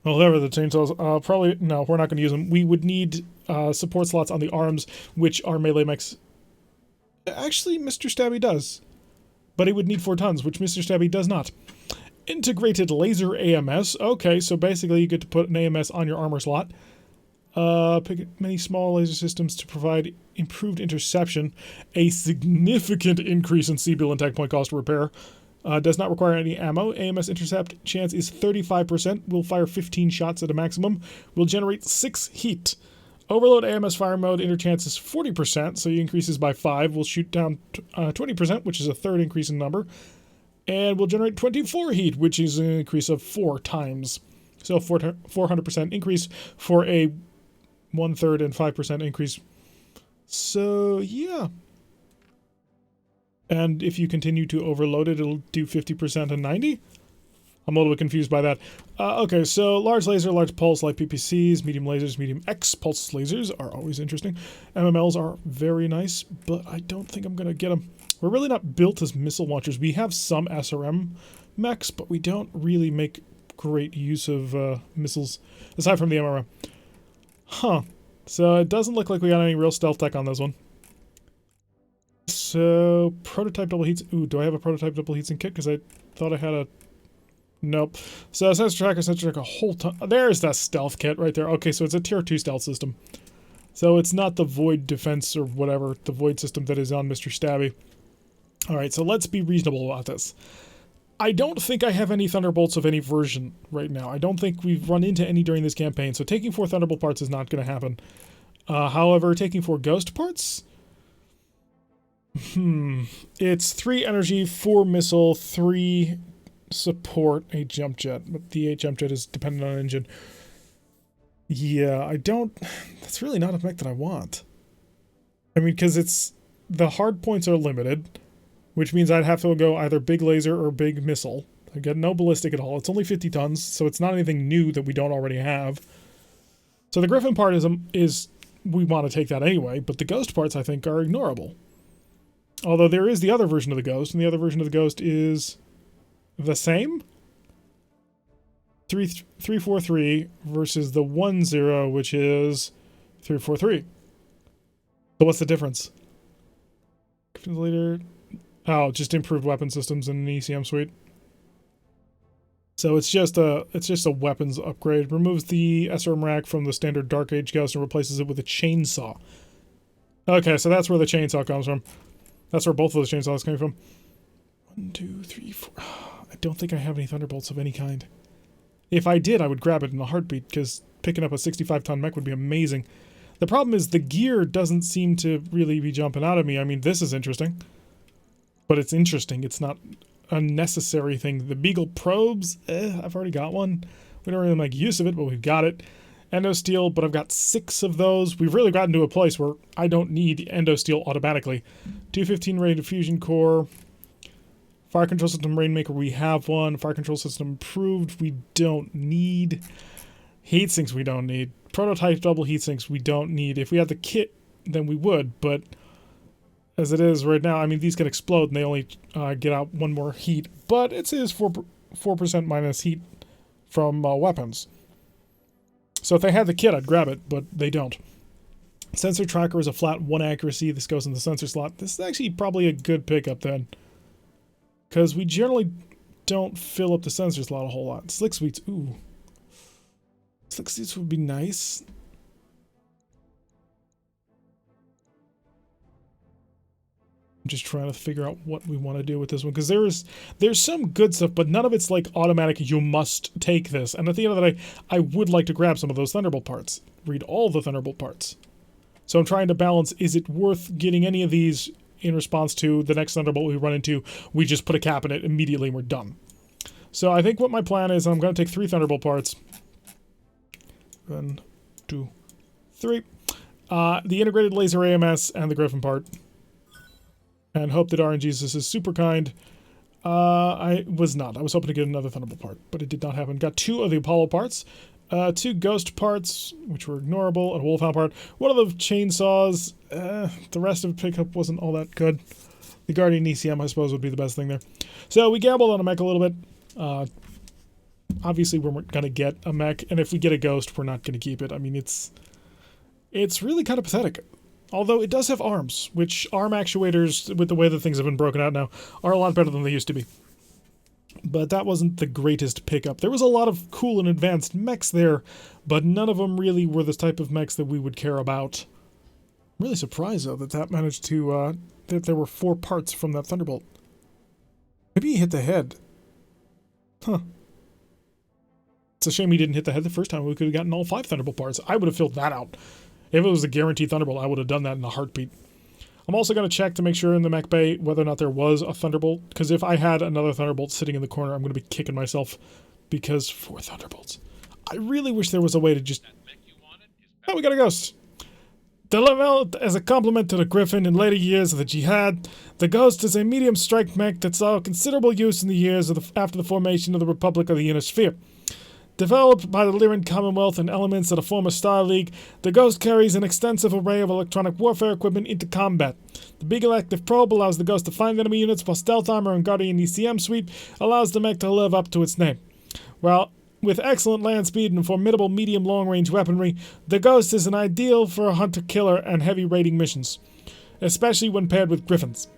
Well, whoever the chainsaws, probably, no, we're not going to use them. We would need support slots on the arms, which are melee mechs. Actually, Mr. Stabby does. But he would need 4 tons, which Mr. Stabby does not. Integrated laser AMS. Okay, so basically you get to put an AMS on your armor slot. Pick many small laser systems to provide improved interception. A significant increase in C-bill and tech point cost to repair. Does not require any ammo. AMS intercept chance is 35%. Will fire 15 shots at a maximum. Will generate 6 heat. Overload AMS fire mode interchance is 40%, so he increases by 5. Will shoot down 20%, which is a third increase in number. And will generate 24 heat, which is an increase of 4 times. So 400% increase for a 1/3 and 5% increase. So, yeah. And if you continue to overload it, it'll do 50% and 90? I'm a little bit confused by that. Okay, so large laser, large pulse, light PPCs, medium lasers, medium X pulse lasers are always interesting. MMLs are very nice, but I don't think I'm going to get them. We're really not built as missile launchers. We have some SRM mechs, but we don't really make great use of missiles, aside from the MRM. Huh. So it doesn't look like we got any real stealth tech on this one. So, prototype double heats. Ooh, do I have a prototype double heats in kit? Because I thought I had a... Nope. So, sensor track, a whole ton... There's that stealth kit right there. Okay, so it's a tier 2 stealth system. So, it's not the void defense or whatever, the void system that is on Mr. Stabby. Alright, so let's be reasonable about this. I don't think I have any Thunderbolts of any version right now. I don't think we've run into any during this campaign, so taking 4 Thunderbolt parts is not going to happen. However, taking 4 Ghost parts... It's 3 energy, 4 missile, 3 support, a jump jet. But the jump jet is dependent on engine. Yeah, I don't... That's really not a mech that I want. I mean, because it's... The hard points are limited, which means I'd have to go either big laser or big missile. I get no ballistic at all. It's only 50 tons, so it's not anything new that we don't already have. So the Griffin part is we want to take that anyway, but the Ghost parts, I think, are ignorable. Although there is the other version of the Ghost, and the other version of the Ghost is the same. 343 versus the 10, which is 343. So what's the difference? Later, Oh, just improved weapon systems in an ECM suite. So it's just a weapons upgrade. Removes the SRM rack from the standard Dark Age Ghost and replaces it with a chainsaw. Okay, so that's where the chainsaw comes from. That's where both of those chainsaws came from. 1, 2, 3, 4. I don't think I have any Thunderbolts of any kind. If I did, I would grab it in a heartbeat, because picking up a 65-ton mech would be amazing. The problem is the gear doesn't seem to really be jumping out at me. I mean, this is interesting. But it's interesting. It's not a necessary thing. The Beagle probes, I've already got one. We don't really make use of it, but we've got it. Endo Steel, but I've got 6 of those. We've really gotten to a place where I don't need Endo Steel automatically. 215 rated fusion core. Fire control system Rainmaker, we have one. Fire control system improved, we don't need. Heat sinks, we don't need. Prototype double heat sinks, we don't need. If we had the kit, then we would, but as it is right now, I mean, these can explode and they only get out 1 more heat, but it says 4% minus heat from weapons. So if they had the kit, I'd grab it, but they don't. Sensor tracker is a flat 1 accuracy. This goes in the sensor slot. This is actually probably a good pickup then, because we generally don't fill up the sensor slot a whole lot. Slick Sweets, ooh. Slick Sweets would be nice. I'm just trying to figure out what we want to do with this one, because there's some good stuff, but none of it's like automatic, you must take this. And at the end of the day, I would like to grab some of those Thunderbolt parts. Read all the Thunderbolt parts. So I'm trying to balance, is it worth getting any of these in response to the next Thunderbolt we run into? We just put a cap in it immediately and we're done. So I think what my plan is, I'm going to take 3 Thunderbolt parts. 1, 2, 3. The integrated laser AMS and the Griffin part. And hope that RNGesus is super kind. I was not. I was hoping to get another Thunderbolt part, but it did not happen. Got 2 of the Apollo parts. 2 Ghost parts, which were ignorable, and a Wolfhound part. 1 of the chainsaws. The rest of the pickup wasn't all that good. The Guardian ECM, I suppose, would be the best thing there. So we gambled on a mech a little bit. Obviously, we're going to get a mech, and if we get a Ghost, we're not going to keep it. I mean, it's really kind of pathetic. Although it does have arms, which arm actuators, with the way that things have been broken out now, are a lot better than they used to be. But that wasn't the greatest pickup. There was a lot of cool and advanced mechs there, but none of them really were the type of mechs that we would care about. I'm really surprised, though, that managed to, that there were 4 parts from that Thunderbolt. Maybe he hit the head. Huh. It's a shame he didn't hit the head the first time. We could have gotten all 5 Thunderbolt parts. I would have filled that out. If it was a guaranteed Thunderbolt, I would have done that in a heartbeat. I'm also going to check to make sure in the mech bay whether or not there was a Thunderbolt, because if I had another Thunderbolt sitting in the corner, I'm going to be kicking myself, because 4 Thunderbolts. I really wish there was a way to just... Oh, we got a Ghost! Developed as a complement to the Griffin in later years of the Jihad, the Ghost is a medium strike mech that saw considerable use in the years after the formation of the Republic of the Inner Sphere. Developed by the Lyran Commonwealth and elements of the former Star League, the Ghost carries an extensive array of electronic warfare equipment into combat. The Beagle Active Probe allows the Ghost to find enemy units, while Stealth Armor and Guardian ECM Suite allows the mech to live up to its name. Well, with excellent land speed and formidable medium-long-range weaponry, the Ghost is an ideal for hunter-killer and heavy raiding missions, especially when paired with Griffins.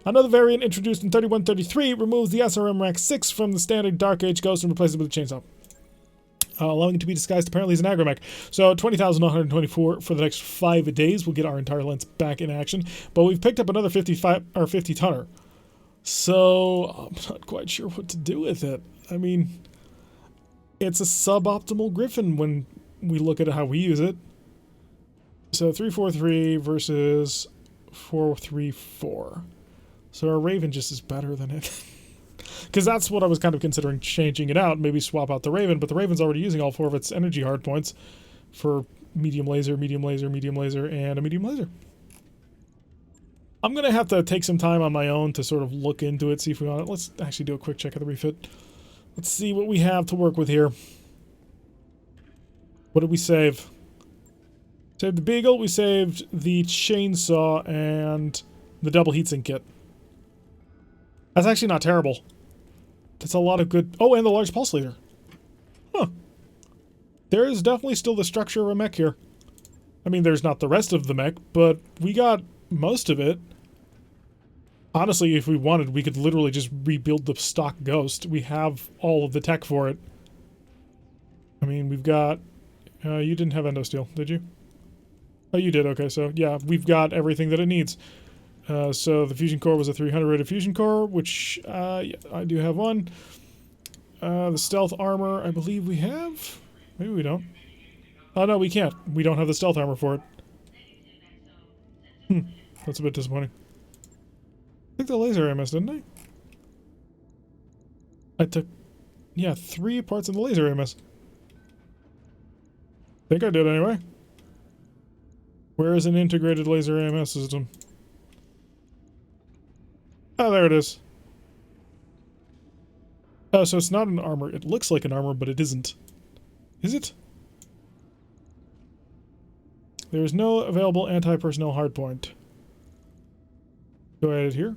Another variant introduced in 3133 removes the SRM Rack 6 from the standard Dark Age Ghost and replaces it with a chainsaw. Allowing it to be disguised apparently as an aggro mech. So 20,124 for the next 5 days. We'll get our entire lens back in action. But we've picked up another 50 tonner. So I'm not quite sure what to do with it. I mean, it's a suboptimal Griffin when we look at how we use it. So 343 versus 434. So our Raven just is better than it. Because that's what I was kind of considering, changing it out, maybe swap out the Raven, but the Raven's already using all 4 of its energy hard points for medium laser, medium laser, medium laser, and a medium laser. I'm going to have to take some time on my own to sort of look into it, see if we want it. Let's actually do a quick check of the refit. Let's see what we have to work with here. What did we save? Saved the Beagle, we saved the chainsaw, and the double heatsink kit. That's actually not terrible. That's a lot of good... Oh, and the large pulse leader. Huh. There is definitely still the structure of a mech here. I mean, there's not the rest of the mech, but we got most of it. Honestly, if we wanted, we could literally just rebuild the stock Ghost. We have all of the tech for it. I mean, we've got... you didn't have endosteel, did you? Oh, you did. Okay, so yeah, we've got everything that it needs. So the fusion core was a 300 rated fusion core, which yeah, I do have one. The stealth armor, I believe we have. Maybe we don't. Oh no, we can't. We don't have the stealth armor for it. That's a bit disappointing. I took the laser AMS, didn't I? I took, yeah, 3 parts of the laser AMS. I think I did anyway. Where is an integrated laser AMS system? Oh, there it is. Oh, so it's not an armor. It looks like an armor, but it isn't. Is it? There is no available anti-personnel hardpoint. Do I add it here?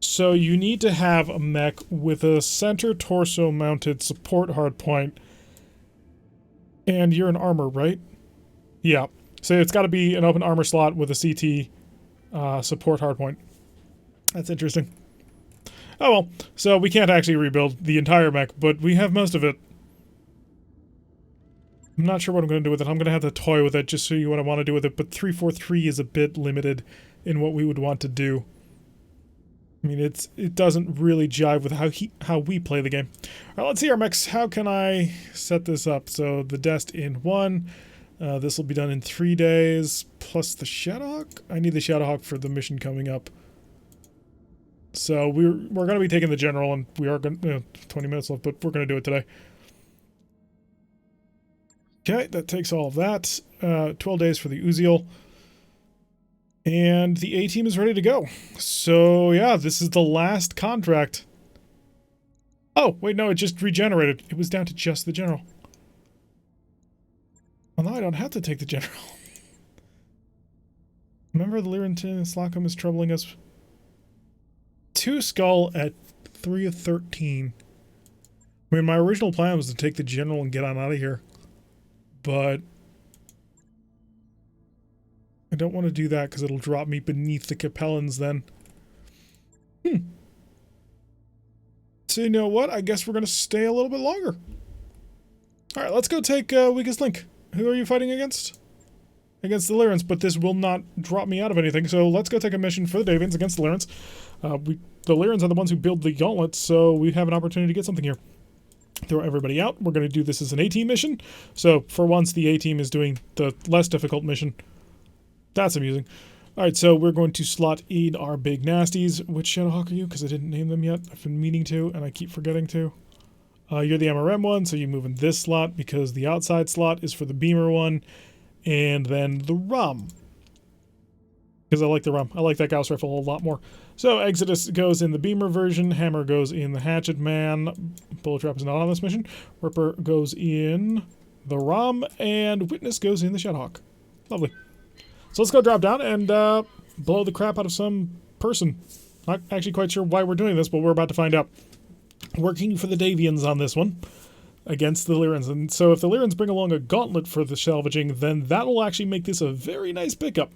So you need to have a mech with a center torso mounted support hardpoint. And you're an armor, right? Yeah. So it's got to be an open armor slot with a CT support hardpoint. That's interesting. Oh well, so we can't actually rebuild the entire mech, but we have most of it. I'm not sure what I'm going to do with it. I'm going to have to toy with it, just show you what I want to do with it, but 343 is a bit limited in what we would want to do. I mean, it doesn't really jive with how we play the game. Alright, let's see our mechs. How can I set this up? So the Dest in 1. This will be done in 3 days, plus the Shadowhawk. I need the Shadowhawk for the mission coming up. So we're going to be taking the General, and we are going to... 20 minutes left, but we're going to do it today. Okay, that takes all of that. 12 days for the Uziel. And the A-team is ready to go. So, yeah, this is the last contract. Oh, wait, no, it just regenerated. It was down to just the General. Well, now I don't have to take the General. Remember the Lyrantin Slocum is troubling us. 2 skull at 3 of 13. I mean, my original plan was to take the General and get on out of here. But I don't want to do that because it'll drop me beneath the Capellans then. So you know what? I guess we're going to stay a little bit longer. Alright, let's go take Weakest Link. Who are you fighting against? Against the Lyrans, but this will not drop me out of anything, so let's go take a mission for the Davians against the Lyrans. The Lyrans are the ones who build the gauntlets, so we have an opportunity to get something here. Throw everybody out. We're going to do this as an A-team mission. So, for once, the A-team is doing the less difficult mission. That's amusing. Alright, so we're going to slot in our big nasties. Which Shadowhawk are you? Because I didn't name them yet. I've been meaning to, and I keep forgetting to. You're the MRM one, so you move in this slot, because the outside slot is for the Beamer one. And then the Rum. Because I like the Rum. I like that Gauss rifle a lot more. So, Exodus goes in the Beamer version. Hammer goes in the Hatchet Man. Bullet Trap is not on this mission. Ripper goes in the Rum. And Witness goes in the Shadowhawk. Lovely. So let's go drop down and blow the crap out of some person. Not actually quite sure why we're doing this, but we're about to find out. Working for the Davians on this one. Against the Lyrans. And so if the Lyrans bring along a gauntlet for the salvaging, then that will actually make this a very nice pickup.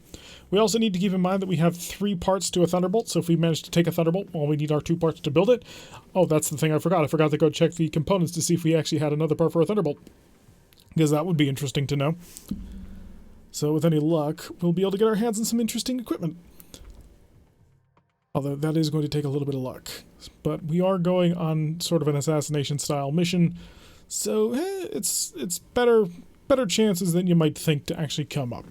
We also need to keep in mind that we have 3 parts to a Thunderbolt, so if we manage to take a Thunderbolt, well, we need our 2 parts to build it. Oh, that's the thing I forgot. I forgot to go check the components to see if we actually had another part for a Thunderbolt. Because that would be interesting to know. So with any luck, we'll be able to get our hands on some interesting equipment. Although that is going to take a little bit of luck. But we are going on sort of an assassination-style mission. So, it's better chances than you might think to actually come up.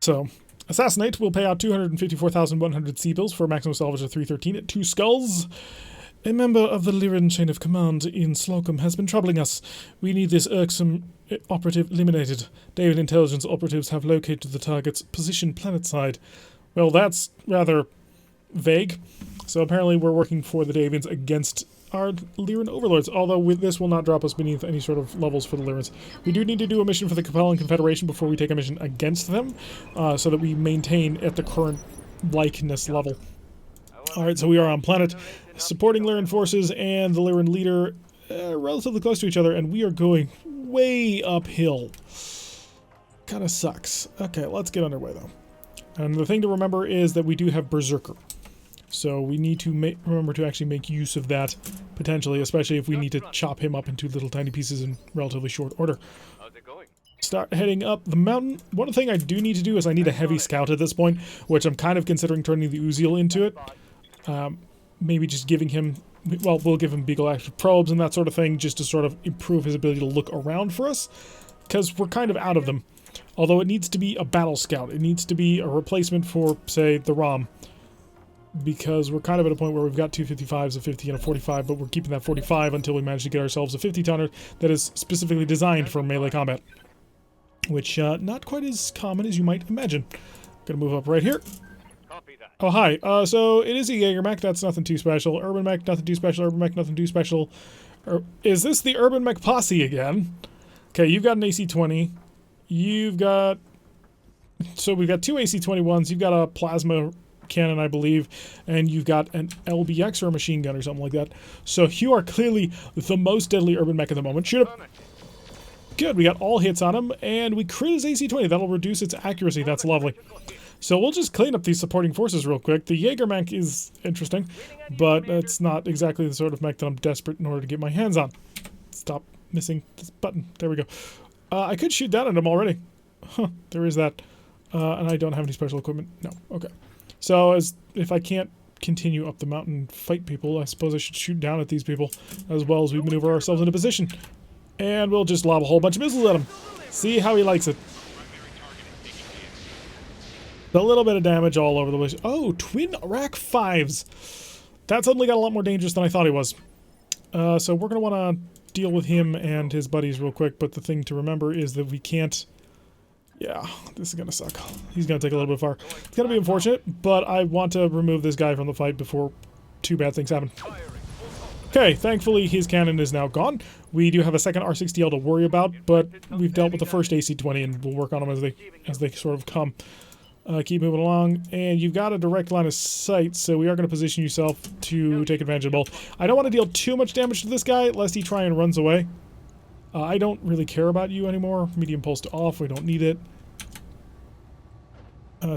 So, Assassinate will pay out 254,100 C-bills for a maximum salvage of 313 at 2 skulls. A member of the Lyran chain of command in Slocum has been troubling us. We need this irksome operative eliminated. David intelligence operatives have located the target's position planetside. Well, that's rather vague. So apparently we're working for the Davians against our Lyran overlords, although this will not drop us beneath any sort of levels for the Lyrans. We do need to do a mission for the Capellan Confederation before we take a mission against them, so that we maintain at the current likeness level. Alright, so we are on planet, supporting Lyran forces and the Lyran leader relatively close to each other, and we are going way uphill. Kinda sucks. Okay, let's get underway though. And the thing to remember is that we do have Berserker. So we need to remember to actually make use of that, potentially, especially if we need to chop him up into little tiny pieces in relatively short order. How's it going? Start heading up the mountain. One thing I do need to do is I need a heavy scout at this point, which I'm kind of considering turning the Uziel into it. Maybe just giving him, well, we'll give him Beagle active probes and that sort of thing, just to sort of improve his ability to look around for us, because we're kind of out of them. Although it needs to be a battle scout. It needs to be a replacement for, say, the ROM. Because we're kind of at a point where we've got two 55s, a 50, and a 45, but we're keeping that 45 until we manage to get ourselves a 50-tonner that is specifically designed for melee combat. Which, not quite as common as you might imagine. Gonna move up right here. Oh, hi. So, it is a Jaeger mech. That's nothing too special. Urban mech, nothing too special. Urban mech, nothing too special. Is this the Urban mech posse again? Okay, you've got an AC-20. You've got... So, we've got two AC-21s. You've got a plasma cannon, I believe, and you've got an LBX or a machine gun or something like that. So you are clearly the most deadly urban mech at the moment. Shoot him. Good, we got all hits on him, and we crit his AC-20. That'll reduce its accuracy. That's lovely. So we'll just clean up these supporting forces real quick. The Jaeger mech is interesting, but it's not exactly the sort of mech that I'm desperate in order to get my hands on. Stop missing this button. There we go. I could shoot down at him already. Huh, there is that. And I don't have any special equipment. No, okay. So, if I can't continue up the mountain and fight people, I suppose I should shoot down at these people as well as we maneuver ourselves into position. And we'll just lob a whole bunch of missiles at him. See how he likes it. A little bit of damage all over the place. Oh, twin rack 5s. That suddenly got a lot more dangerous than I thought he was. So we're going to want to deal with him and his buddies real quick, but the thing to remember is that we can't... Yeah, this is going to suck. He's going to take a little bit far. It's going to be unfortunate, but I want to remove this guy from the fight before two bad things happen. Okay, thankfully his cannon is now gone. We do have a second R60L to worry about, but we've dealt with the first AC-20 and we'll work on them as they sort of come. Keep moving along, and you've got a direct line of sight, so we are going to position yourself to take advantage of both. I don't want to deal too much damage to this guy, lest he try and runs away. I don't really care about you anymore. Medium pulse to off, we don't need it.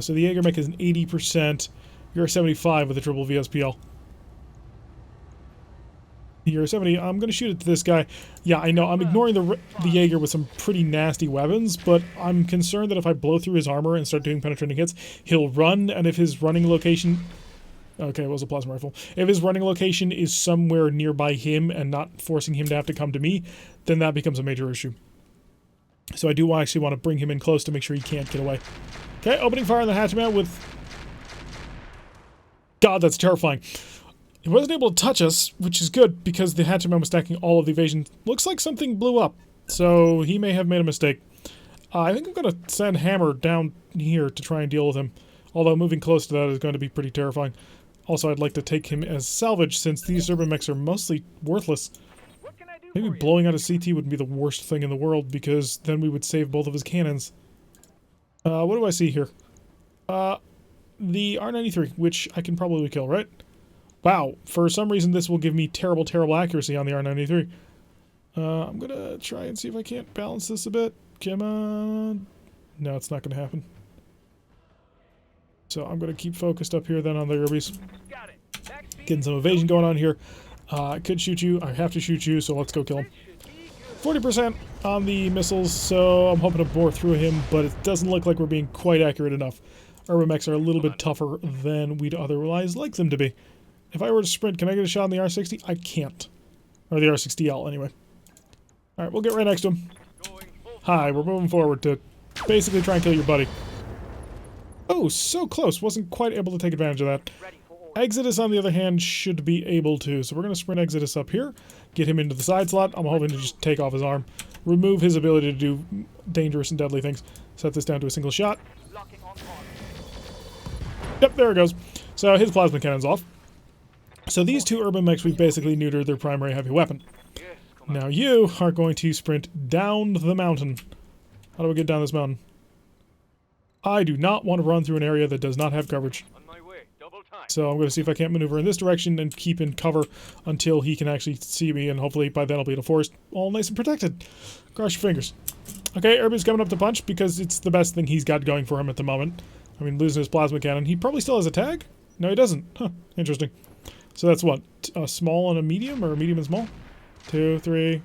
So the Jaeger mech is an 80%. You're a 75 with a triple VSPL. You're a 70. I'm going to shoot at this guy. Yeah, I know. I'm ignoring the Jaeger with some pretty nasty weapons, but I'm concerned that if I blow through his armor and start doing penetrating hits, he'll run, and if his running location... Okay, it was a plasma rifle. If his running location is somewhere nearby him and not forcing him to have to come to me, then that becomes a major issue. So I do actually want to bring him in close to make sure he can't get away. Okay, opening fire on the hatchman with... God, that's terrifying. He wasn't able to touch us, which is good, because the hatchman was stacking all of the evasion. Looks like something blew up, so he may have made a mistake. I think I'm going to send Hammer down here to try and deal with him, although moving close to that is going to be pretty terrifying. Also, I'd like to take him as salvage, since these urban mechs are mostly worthless. Maybe blowing out a CT wouldn't be the worst thing in the world, because then we would save both of his cannons. What do I see here? The R93, which I can probably kill, right? Wow, for some reason this will give me terrible, terrible accuracy on the R93. I'm gonna try and see if I can't balance this a bit. Come on. No, it's not gonna happen. So I'm gonna keep focused up here then on the Urbies. Getting some evasion going on here. I could shoot you, I have to shoot you, so let's go kill him. 40% on the missiles, so I'm hoping to bore through him, but it doesn't look like we're being quite accurate enough. Urban mechs are a little bit tougher than we'd otherwise like them to be. If I were to sprint, can I get a shot on the R60? I can't. Or the R60L, anyway. Alright, we'll get right next to him. Hi, we're moving forward to basically try and kill your buddy. Oh, so close. Wasn't quite able to take advantage of that. Exodus, on the other hand, should be able to. So we're going to sprint Exodus up here, get him into the side slot. I'm hoping to just take off his arm, remove his ability to do dangerous and deadly things. Set this down to a single shot. Yep, there it goes. So his plasma cannon's off. So these two urban mechs, we've basically neutered their primary heavy weapon. Now you are going to sprint down the mountain. How do we get down this mountain? I do not want to run through an area that does not have coverage. So I'm going to see if I can't maneuver in this direction and keep in cover until he can actually see me, and hopefully by then I'll be in a forest all nice and protected. Cross your fingers. Okay, Irby's coming up to punch because it's the best thing he's got going for him at the moment. I mean, losing his plasma cannon. He probably still has a tag? No, he doesn't. Huh, interesting. So that's what? A small and a medium, or a medium and small? 2, 3.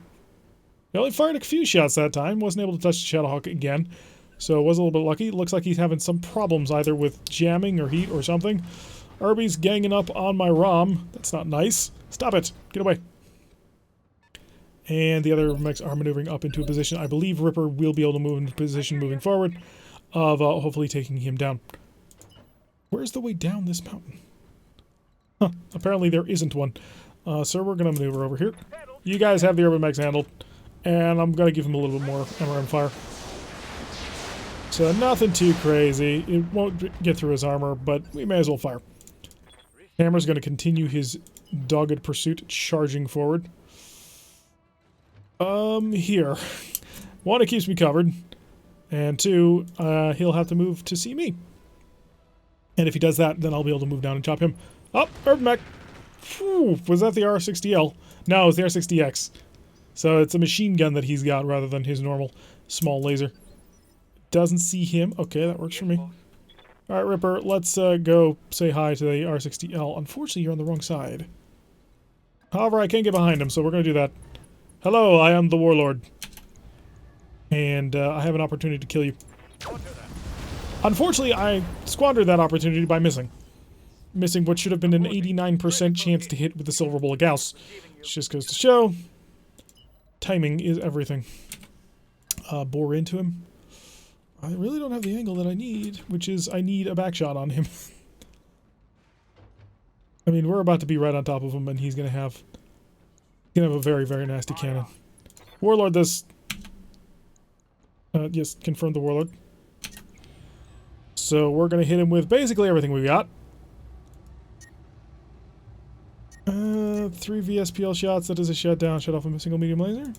He only fired a few shots that time. Wasn't able to touch the Shadowhawk again. So it was a little bit lucky. Looks like he's having some problems either with jamming or heat or something. Irby's ganging up on my ROM. That's not nice. Stop it. Get away. And the other mechs are maneuvering up into a position. I believe Ripper will be able to move into position moving forward of hopefully taking him down. Where's the way down this mountain? Huh. Apparently there isn't one. So we're going to maneuver over here. You guys have the urban mechs handled. And I'm going to give him a little bit more MRM fire. So nothing too crazy. It won't get through his armor, but we may as well fire. Hammer's going to continue his dogged pursuit, charging forward. Here. 1, it keeps me covered. And 2, he'll have to move to see me. And if he does that, then I'll be able to move down and chop him. Oh, urban mech. Whew, was that the R60L? No, it's the R60X. So it's a machine gun that he's got rather than his normal small laser. Doesn't see him. Okay, that works for me. Alright, Ripper, let's go say hi to the R60L. Unfortunately, you're on the wrong side. However, I can't get behind him, so we're going to do that. Hello, I am the Warlord. And I have an opportunity to kill you. Unfortunately, I squandered that opportunity by missing. Missing what should have been an 89% chance to hit with the Silver Bullet Gauss. It just goes to show, timing is everything. Bore into him. I really don't have the angle that I need, which is I need a back shot on him. I mean, we're about to be right on top of him, and he's gonna have a very, very nasty cannon. Warlord this. Yes, confirm the Warlord. So we're gonna hit him with basically everything we got. 3 VSPL shots, that is a shutdown. Shut off a single medium laser.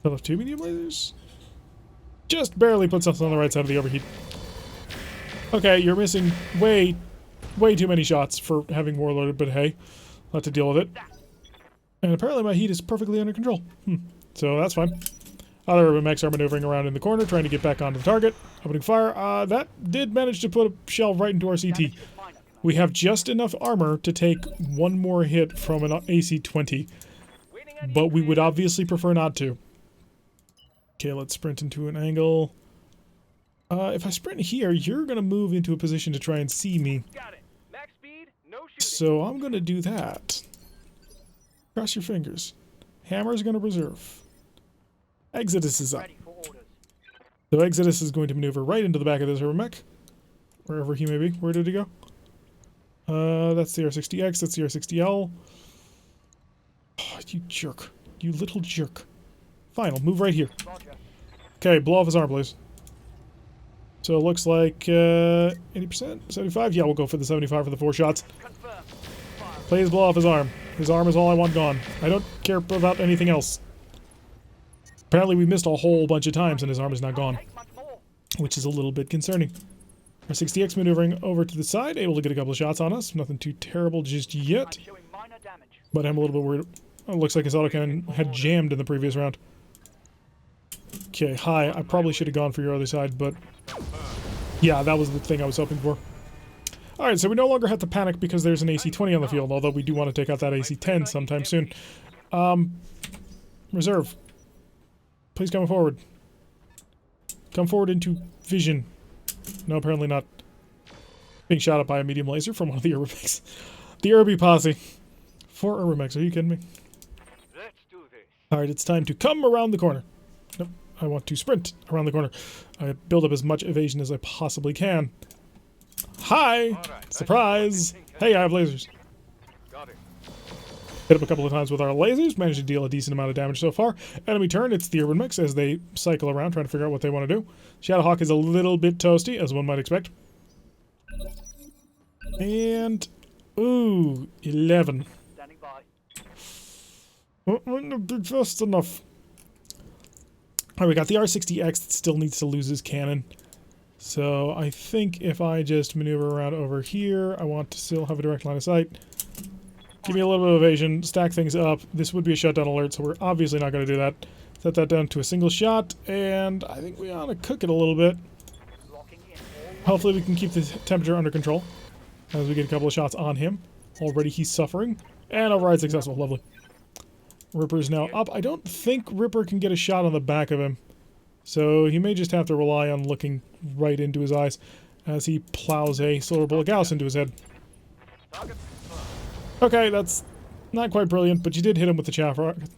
Shut off 2 medium lasers. Just barely puts us on the right side of the overheat. Okay, you're missing way too many shots for having Warlorded, but hey, I'll have to deal with it. And apparently my heat is perfectly under control. So that's fine. Other urban mechs are maneuvering around in the corner, trying to get back onto the target. Opening fire. That did manage to put a shell right into our CT. We have just enough armor to take one more hit from an AC-20. But we would obviously prefer not to. Okay, let's sprint into an angle. If I sprint here, you're going to move into a position to try and see me. So I'm going to do that. Cross your fingers. Hammer's going to reserve. Exodus is up. So Exodus is going to maneuver right into the back of this urban mech. Wherever he may be. Where did he go? That's the R60X, that's the R60L. Oh, you jerk. You little jerk. Fine, I'll move right here. Okay, blow off his arm, please. So it looks like 80%? 75? Yeah, we'll go for the 75 for the 4 shots. Please blow off his arm. His arm is all I want gone. I don't care about anything else. Apparently we missed a whole bunch of times and his arm is not gone. Which is a little bit concerning. Our 60X maneuvering over to the side, able to get a couple of shots on us. Nothing too terrible just yet. But I'm a little bit worried. Oh, it looks like his autocannon had jammed in the previous round. Okay, hi. I probably should have gone for your other side, but yeah, that was the thing I was hoping for. Alright, so we no longer have to panic because there's an AC-20 on the field, although we do want to take out that AC-10 sometime soon. Reserve. Please come forward. Come forward into vision. No, apparently not. Being shot at by a medium laser from one of the Urbex. The Urby posse. 4 Urbex, are you kidding me? Let's do this. Alright, it's time to come around the corner. Nope, I want to sprint around the corner. I build up as much evasion as I possibly can. Hi! Right, surprise! Hey, I have lasers. Got it. Hit up a couple of times with our lasers, managed to deal a decent amount of damage so far. Enemy turn, it's the Urban Mix as they cycle around trying to figure out what they want to do. Shadowhawk is a little bit toasty, as one might expect. And, ooh, 11. Standing by. Wouldn't have been fast enough. Alright, we got the R60X that still needs to lose his cannon. So I think if I just maneuver around over here, I want to still have a direct line of sight. Give me a little bit of evasion, stack things up. This would be a shutdown alert, so we're obviously not going to do that. Set that down to a single shot, and I think we ought to cook it a little bit. Hopefully we can keep the temperature under control as we get a couple of shots on him. Already he's suffering. And override successful. Lovely. Ripper's now up. I don't think Ripper can get a shot on the back of him. So he may just have to rely on looking right into his eyes as he plows a silver bullet Gauss into his head. Okay, that's not quite brilliant, but you did hit him with the chaff rocket.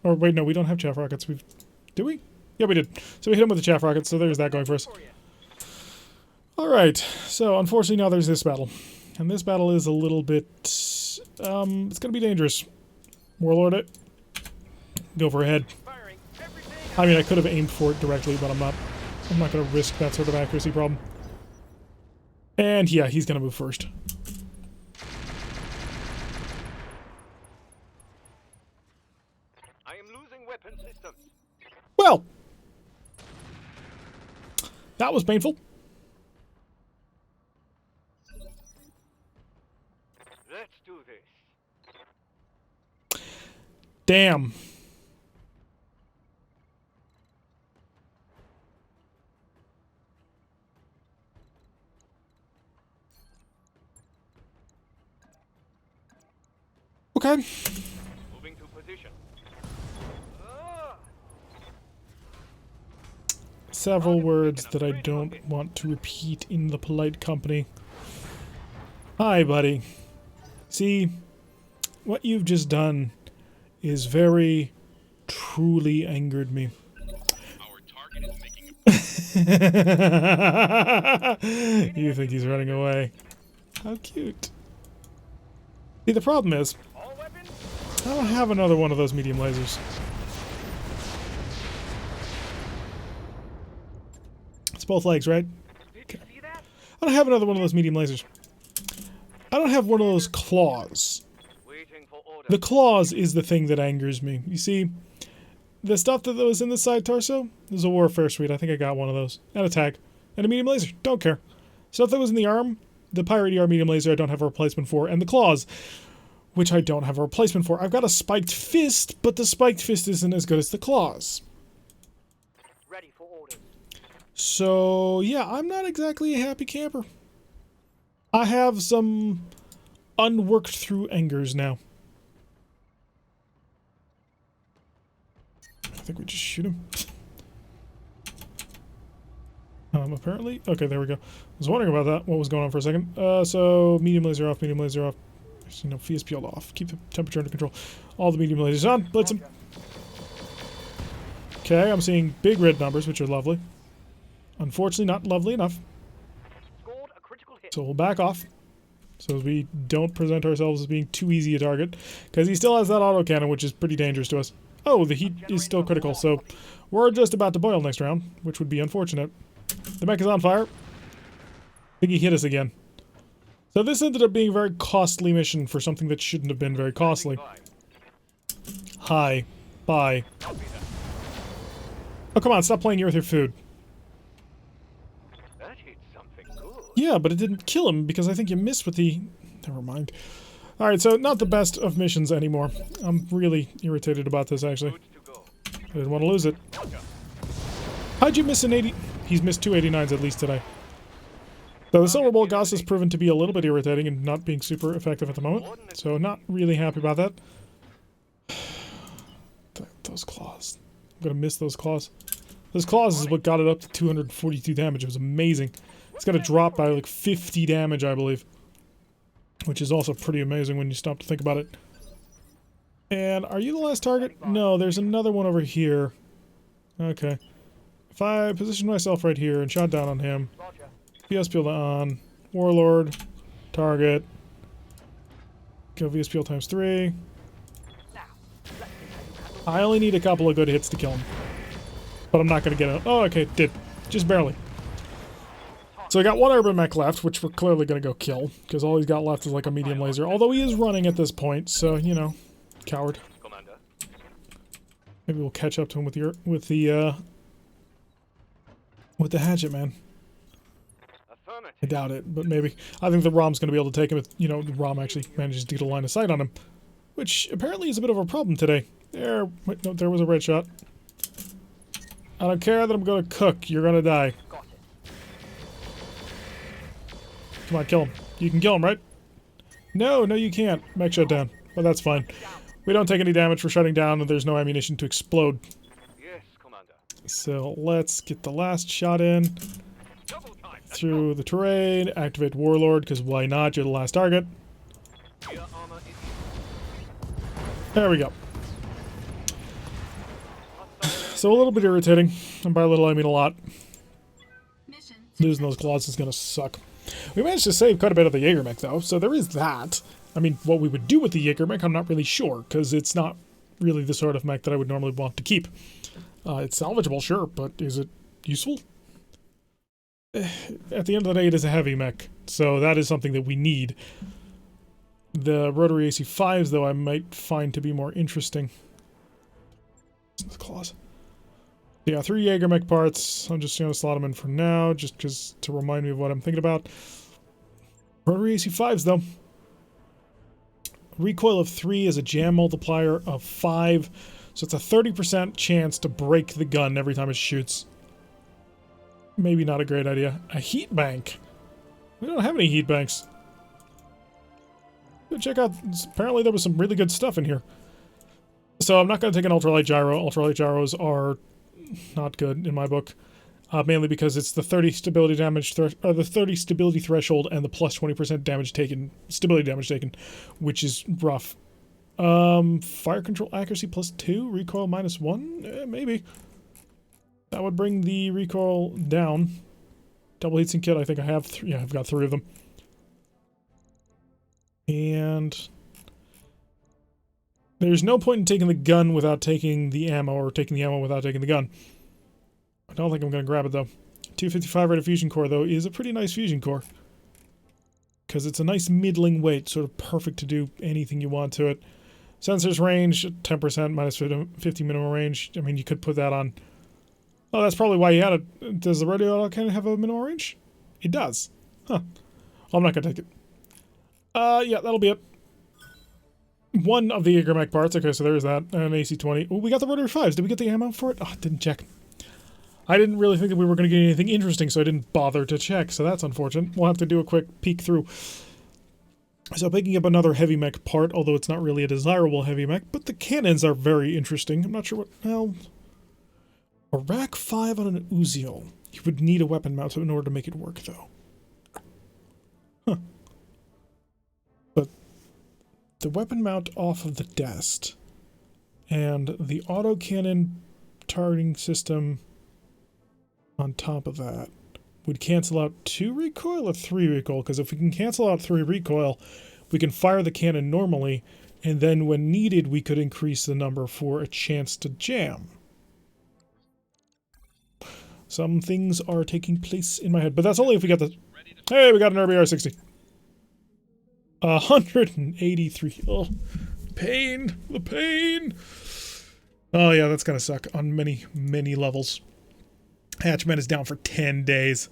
Or wait, no, we don't have chaff rockets. Do we? Yeah, we did. So we hit him with the chaff rockets, so there's that going for us. Alright, so unfortunately now there's this battle. And this battle is a little bit... it's going to be dangerous. Warlord it. Go for a head. I mean, I could have aimed for it directly, but I'm not going to risk that sort of accuracy problem. And yeah, he's going to move first. I am losing weapon systems. Well, that was painful. Let's do this. Damn. Okay. Moving to position. Several words that I don't want to repeat in the polite company. Hi, buddy. See, what you've just done is very, truly angered me. Our target is making a You think he's running away. How cute. See, the problem is, all weapons. I don't have another one of those medium lasers. It's both legs, right? Did you see that? I don't have another one of those medium lasers. I don't have one of those claws. Waiting for order. The claws is the thing that angers me. You see, the stuff that was in the side torso, there's a warfare suite. I think I got one of those. And a tag. And a medium laser. Don't care. Stuff that was in the arm, the Pirate ER medium laser I don't have a replacement for. And the claws, which I don't have a replacement for. I've got a spiked fist, but the spiked fist isn't as good as the claws. Ready for orders. So, yeah, I'm not exactly a happy camper. I have some unworked through angers now. I think we just shoot him. Apparently. Okay, there we go. I was wondering about that. What was going on for a second? So, medium laser off, medium laser off. You know, fuse peeled off. Keep the temperature under control. All the medium lasers on. Blitz him. Okay, I'm seeing big red numbers, which are lovely. Unfortunately, not lovely enough. Scored a critical hit. So we'll back off. So we don't present ourselves as being too easy a target. Because he still has that autocannon, which is pretty dangerous to us. Oh, the heat is still critical, so we're just about to boil next round, which would be unfortunate. The mech is on fire. I think he hit us again. So this ended up being a very costly mission for something that shouldn't have been very costly. Hi. Bye. Oh, come on, stop playing here with your food. That hit something good. Yeah, but it didn't kill him because I think you missed with the... Never mind. Alright, so not the best of missions anymore. I'm really irritated about this, actually. Good to go. I didn't want to lose it. How'd you miss an 80... He's missed two 89s at least today. So the Silver Bolt Gauss has proven to be a little bit irritating and not being super effective at the moment. So not really happy about that. Those claws. I'm gonna miss those claws. Those claws is what got it up to 242 damage. It was amazing. It's got to drop by like 50 damage, I believe. Which is also pretty amazing when you stop to think about it. And are you the last target? No, there's another one over here. Okay. If I position myself right here and shot down on him. Roger. VSPL on. Warlord. Target. Go VSPL times 3. I only need a couple of good hits to kill him. But I'm not going to get it. Oh, okay, did. Just barely. So I got one urban mech left, which we're clearly going to go kill. Because all he's got left is like a medium laser. Although he is running at this point, so, you know. Coward. Commander. Maybe we'll catch up to him with the hatchet, man. Affirmative. I doubt it, but maybe. I think the ROM's going to be able to take him if, you know, the ROM actually manages to get a line of sight on him. Which apparently is a bit of a problem today. There, wait, no, there was a red shot. I don't care that I'm going to cook. You're going to die. Got it. Come on, kill him. You can kill him, right? No, no you can't. Mech shut down. But that's fine. We don't take any damage for shutting down, and there's no ammunition to explode. Yes, Commander. So let's get the last shot in. Double time. Through the terrain. Activate Warlord, because why not? You're the last target. Rear armor is There we go. So a little bit irritating. And by a little, I mean a lot. Losing those claws is going to suck. We managed to save quite a bit of the Jägermech, though, so there is that. I mean, what we would do with the Jägermech, I'm not really sure, because it's not really the sort of mech that I would normally want to keep. It's salvageable, sure, but is it useful? At the end of the day, it is a heavy mech, so that is something that we need. The rotary AC5s, though, I might find to be more interesting. The claws. Yeah, 3 Jägermech parts. I'm just going to slot them in for now, just because to remind me of what I'm thinking about. Rotary AC5s, though. Recoil of 3 is a jam multiplier of 5, so it's a 30% chance to break the gun every time it shoots. Maybe not a great idea. A heat bank. We don't have any heat banks. Go check out. Apparently, there was some really good stuff in here. So I'm not going to take an ultralight gyro. Ultralight gyros are not good in my book, mainly because it's the 30 stability damage, the 30 stability threshold, and the plus 20% damage taken, stability damage taken, which is rough. Fire control accuracy plus 2, recoil minus 1, maybe. That would bring the recoil down. Double heatsink kit, I think I have 3. Yeah, I've got 3 of them. And there's no point in taking the gun without taking the ammo, or taking the ammo without taking the gun. I don't think I'm going to grab it, though. 255 rated fusion core, though, is a pretty nice fusion core. Because it's a nice middling weight, sort of perfect to do anything you want to it. Sensors range, 10% minus 50 minimum range. I mean, you could put that on. Oh, that's probably why you had it. Does the radio auto cannon have a minimum range? It does. Huh. Well, I'm not going to take it. Yeah, that'll be it. One of the Jägermech parts. Okay, so there's that. And an AC-20. Oh, we got the rotary 5s. Did we get the ammo for it? Oh, didn't check. I didn't really think that we were going to get anything interesting, so I didn't bother to check. So that's unfortunate. We'll have to do a quick peek through. So picking up another heavy mech part, although it's not really a desirable heavy mech, but the cannons are very interesting. I'm not sure what... Well... A rack 5 on an Uziel. You would need a weapon mount in order to make it work, though. Huh. But the weapon mount off of the desk and the autocannon targeting system on top of that would cancel out 2 recoil or 3 recoil, because if we can cancel out 3 recoil, we can fire the cannon normally, and then when needed, we could increase the number for a chance to jam. Some things are taking place in my head, but that's only if we got the... Hey, we got an RBR-60. 183. Oh, pain. The pain. Oh, yeah, that's gonna suck on many, many levels. Hatchman is down for 10 days.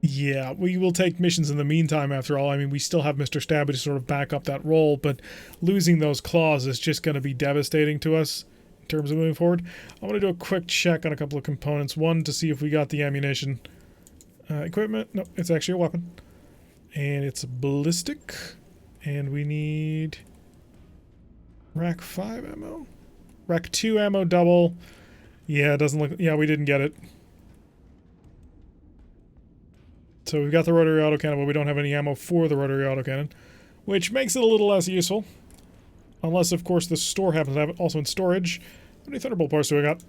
Yeah, we will take missions in the meantime, after all. I mean, we still have Mr. Stabby to sort of back up that role, but losing those claws is just going to be devastating to us in terms of moving forward. I'm going to do a quick check on a couple of components. One, to see if we got the ammunition. Equipment. No, it's actually a weapon. And it's a ballistic. And we need... Rack 5 ammo? Rack 2 ammo double. Yeah, it doesn't look... Yeah, we didn't get it. So we've got the rotary autocannon, but we don't have any ammo for the rotary autocannon, which makes it a little less useful. Unless, of course, the store happens to have it also in storage. How many Thunderbolt parts do we got?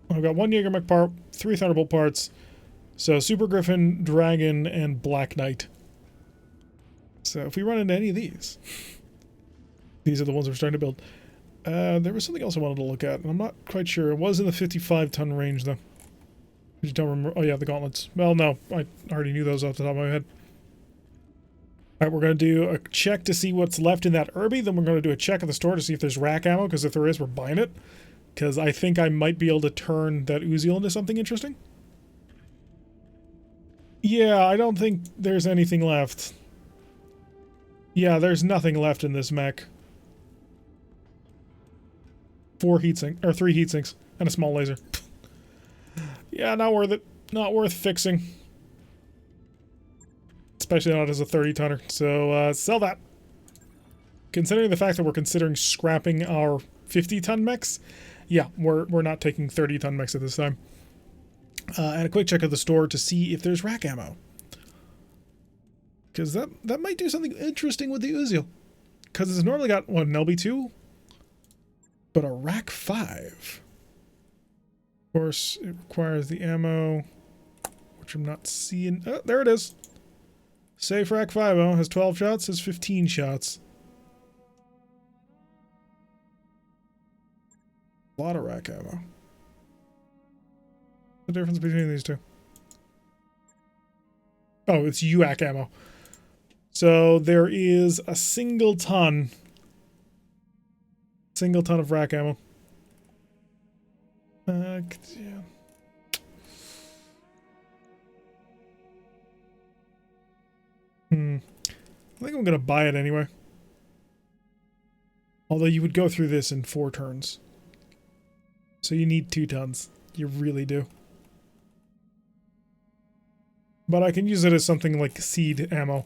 I've got 1 Jägermech part, 3 Thunderbolt parts. So Super Griffin, Dragon, and Black Knight. So if we run into any of these, these are the ones we're starting to build. There was something else I wanted to look at, and I'm not quite sure. It was in the 55-ton range, though. I just don't remember. Oh, yeah, the gauntlets. Well, no, I already knew those off the top of my head. Alright, we're going to do a check to see what's left in that Irby. Then we're going to do a check at the store to see if there's rack ammo, because if there is, we're buying it. Because I think I might be able to turn that Uziel into something interesting. Yeah, I don't think there's anything left. Yeah, there's nothing left in this mech. 3 heatsinks, and a small laser. Yeah, not worth it. Not worth fixing. Especially not as a 30-tonner. So, sell that. Considering the fact that we're considering scrapping our 50-ton mechs, yeah, we're not taking 30-ton mechs at this time. And a quick check of the store to see if there's rack ammo. Because that might do something interesting with the Uziel. Because it's normally got, what, an LB2? But a rack 5. Of course, it requires the ammo, which I'm not seeing. Oh, there it is. Safe rack 5 ammo has 12 shots, has 15 shots. A lot of rack ammo. The difference between these two? Oh, it's UAC ammo. So there is a single ton of rack ammo. Yeah. I think I'm gonna buy it anyway. Although you would go through this in 4 turns. So you need 2 tons. You really do. But I can use it as something like seed ammo.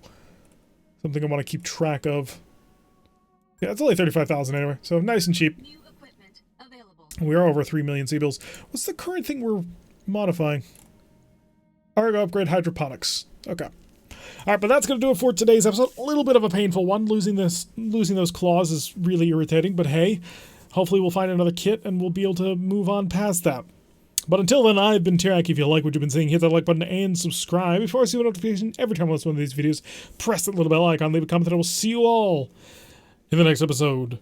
Something I want to keep track of. Yeah, it's only 35,000 anyway, so nice and cheap. New equipment available. We are over 3 million C-bills. What's the current thing we're modifying? Cargo upgrade hydroponics. Okay. Alright, but that's going to do it for today's episode. A little bit of a painful one. Losing those claws is really irritating, but hey, hopefully we'll find another kit and we'll be able to move on past that. But until then, I've been Tirak. If you like what you've been seeing, hit that like button and subscribe. Before I see a notification every time I post one of these videos, press that little bell icon, leave a comment, and I will see you all in the next episode.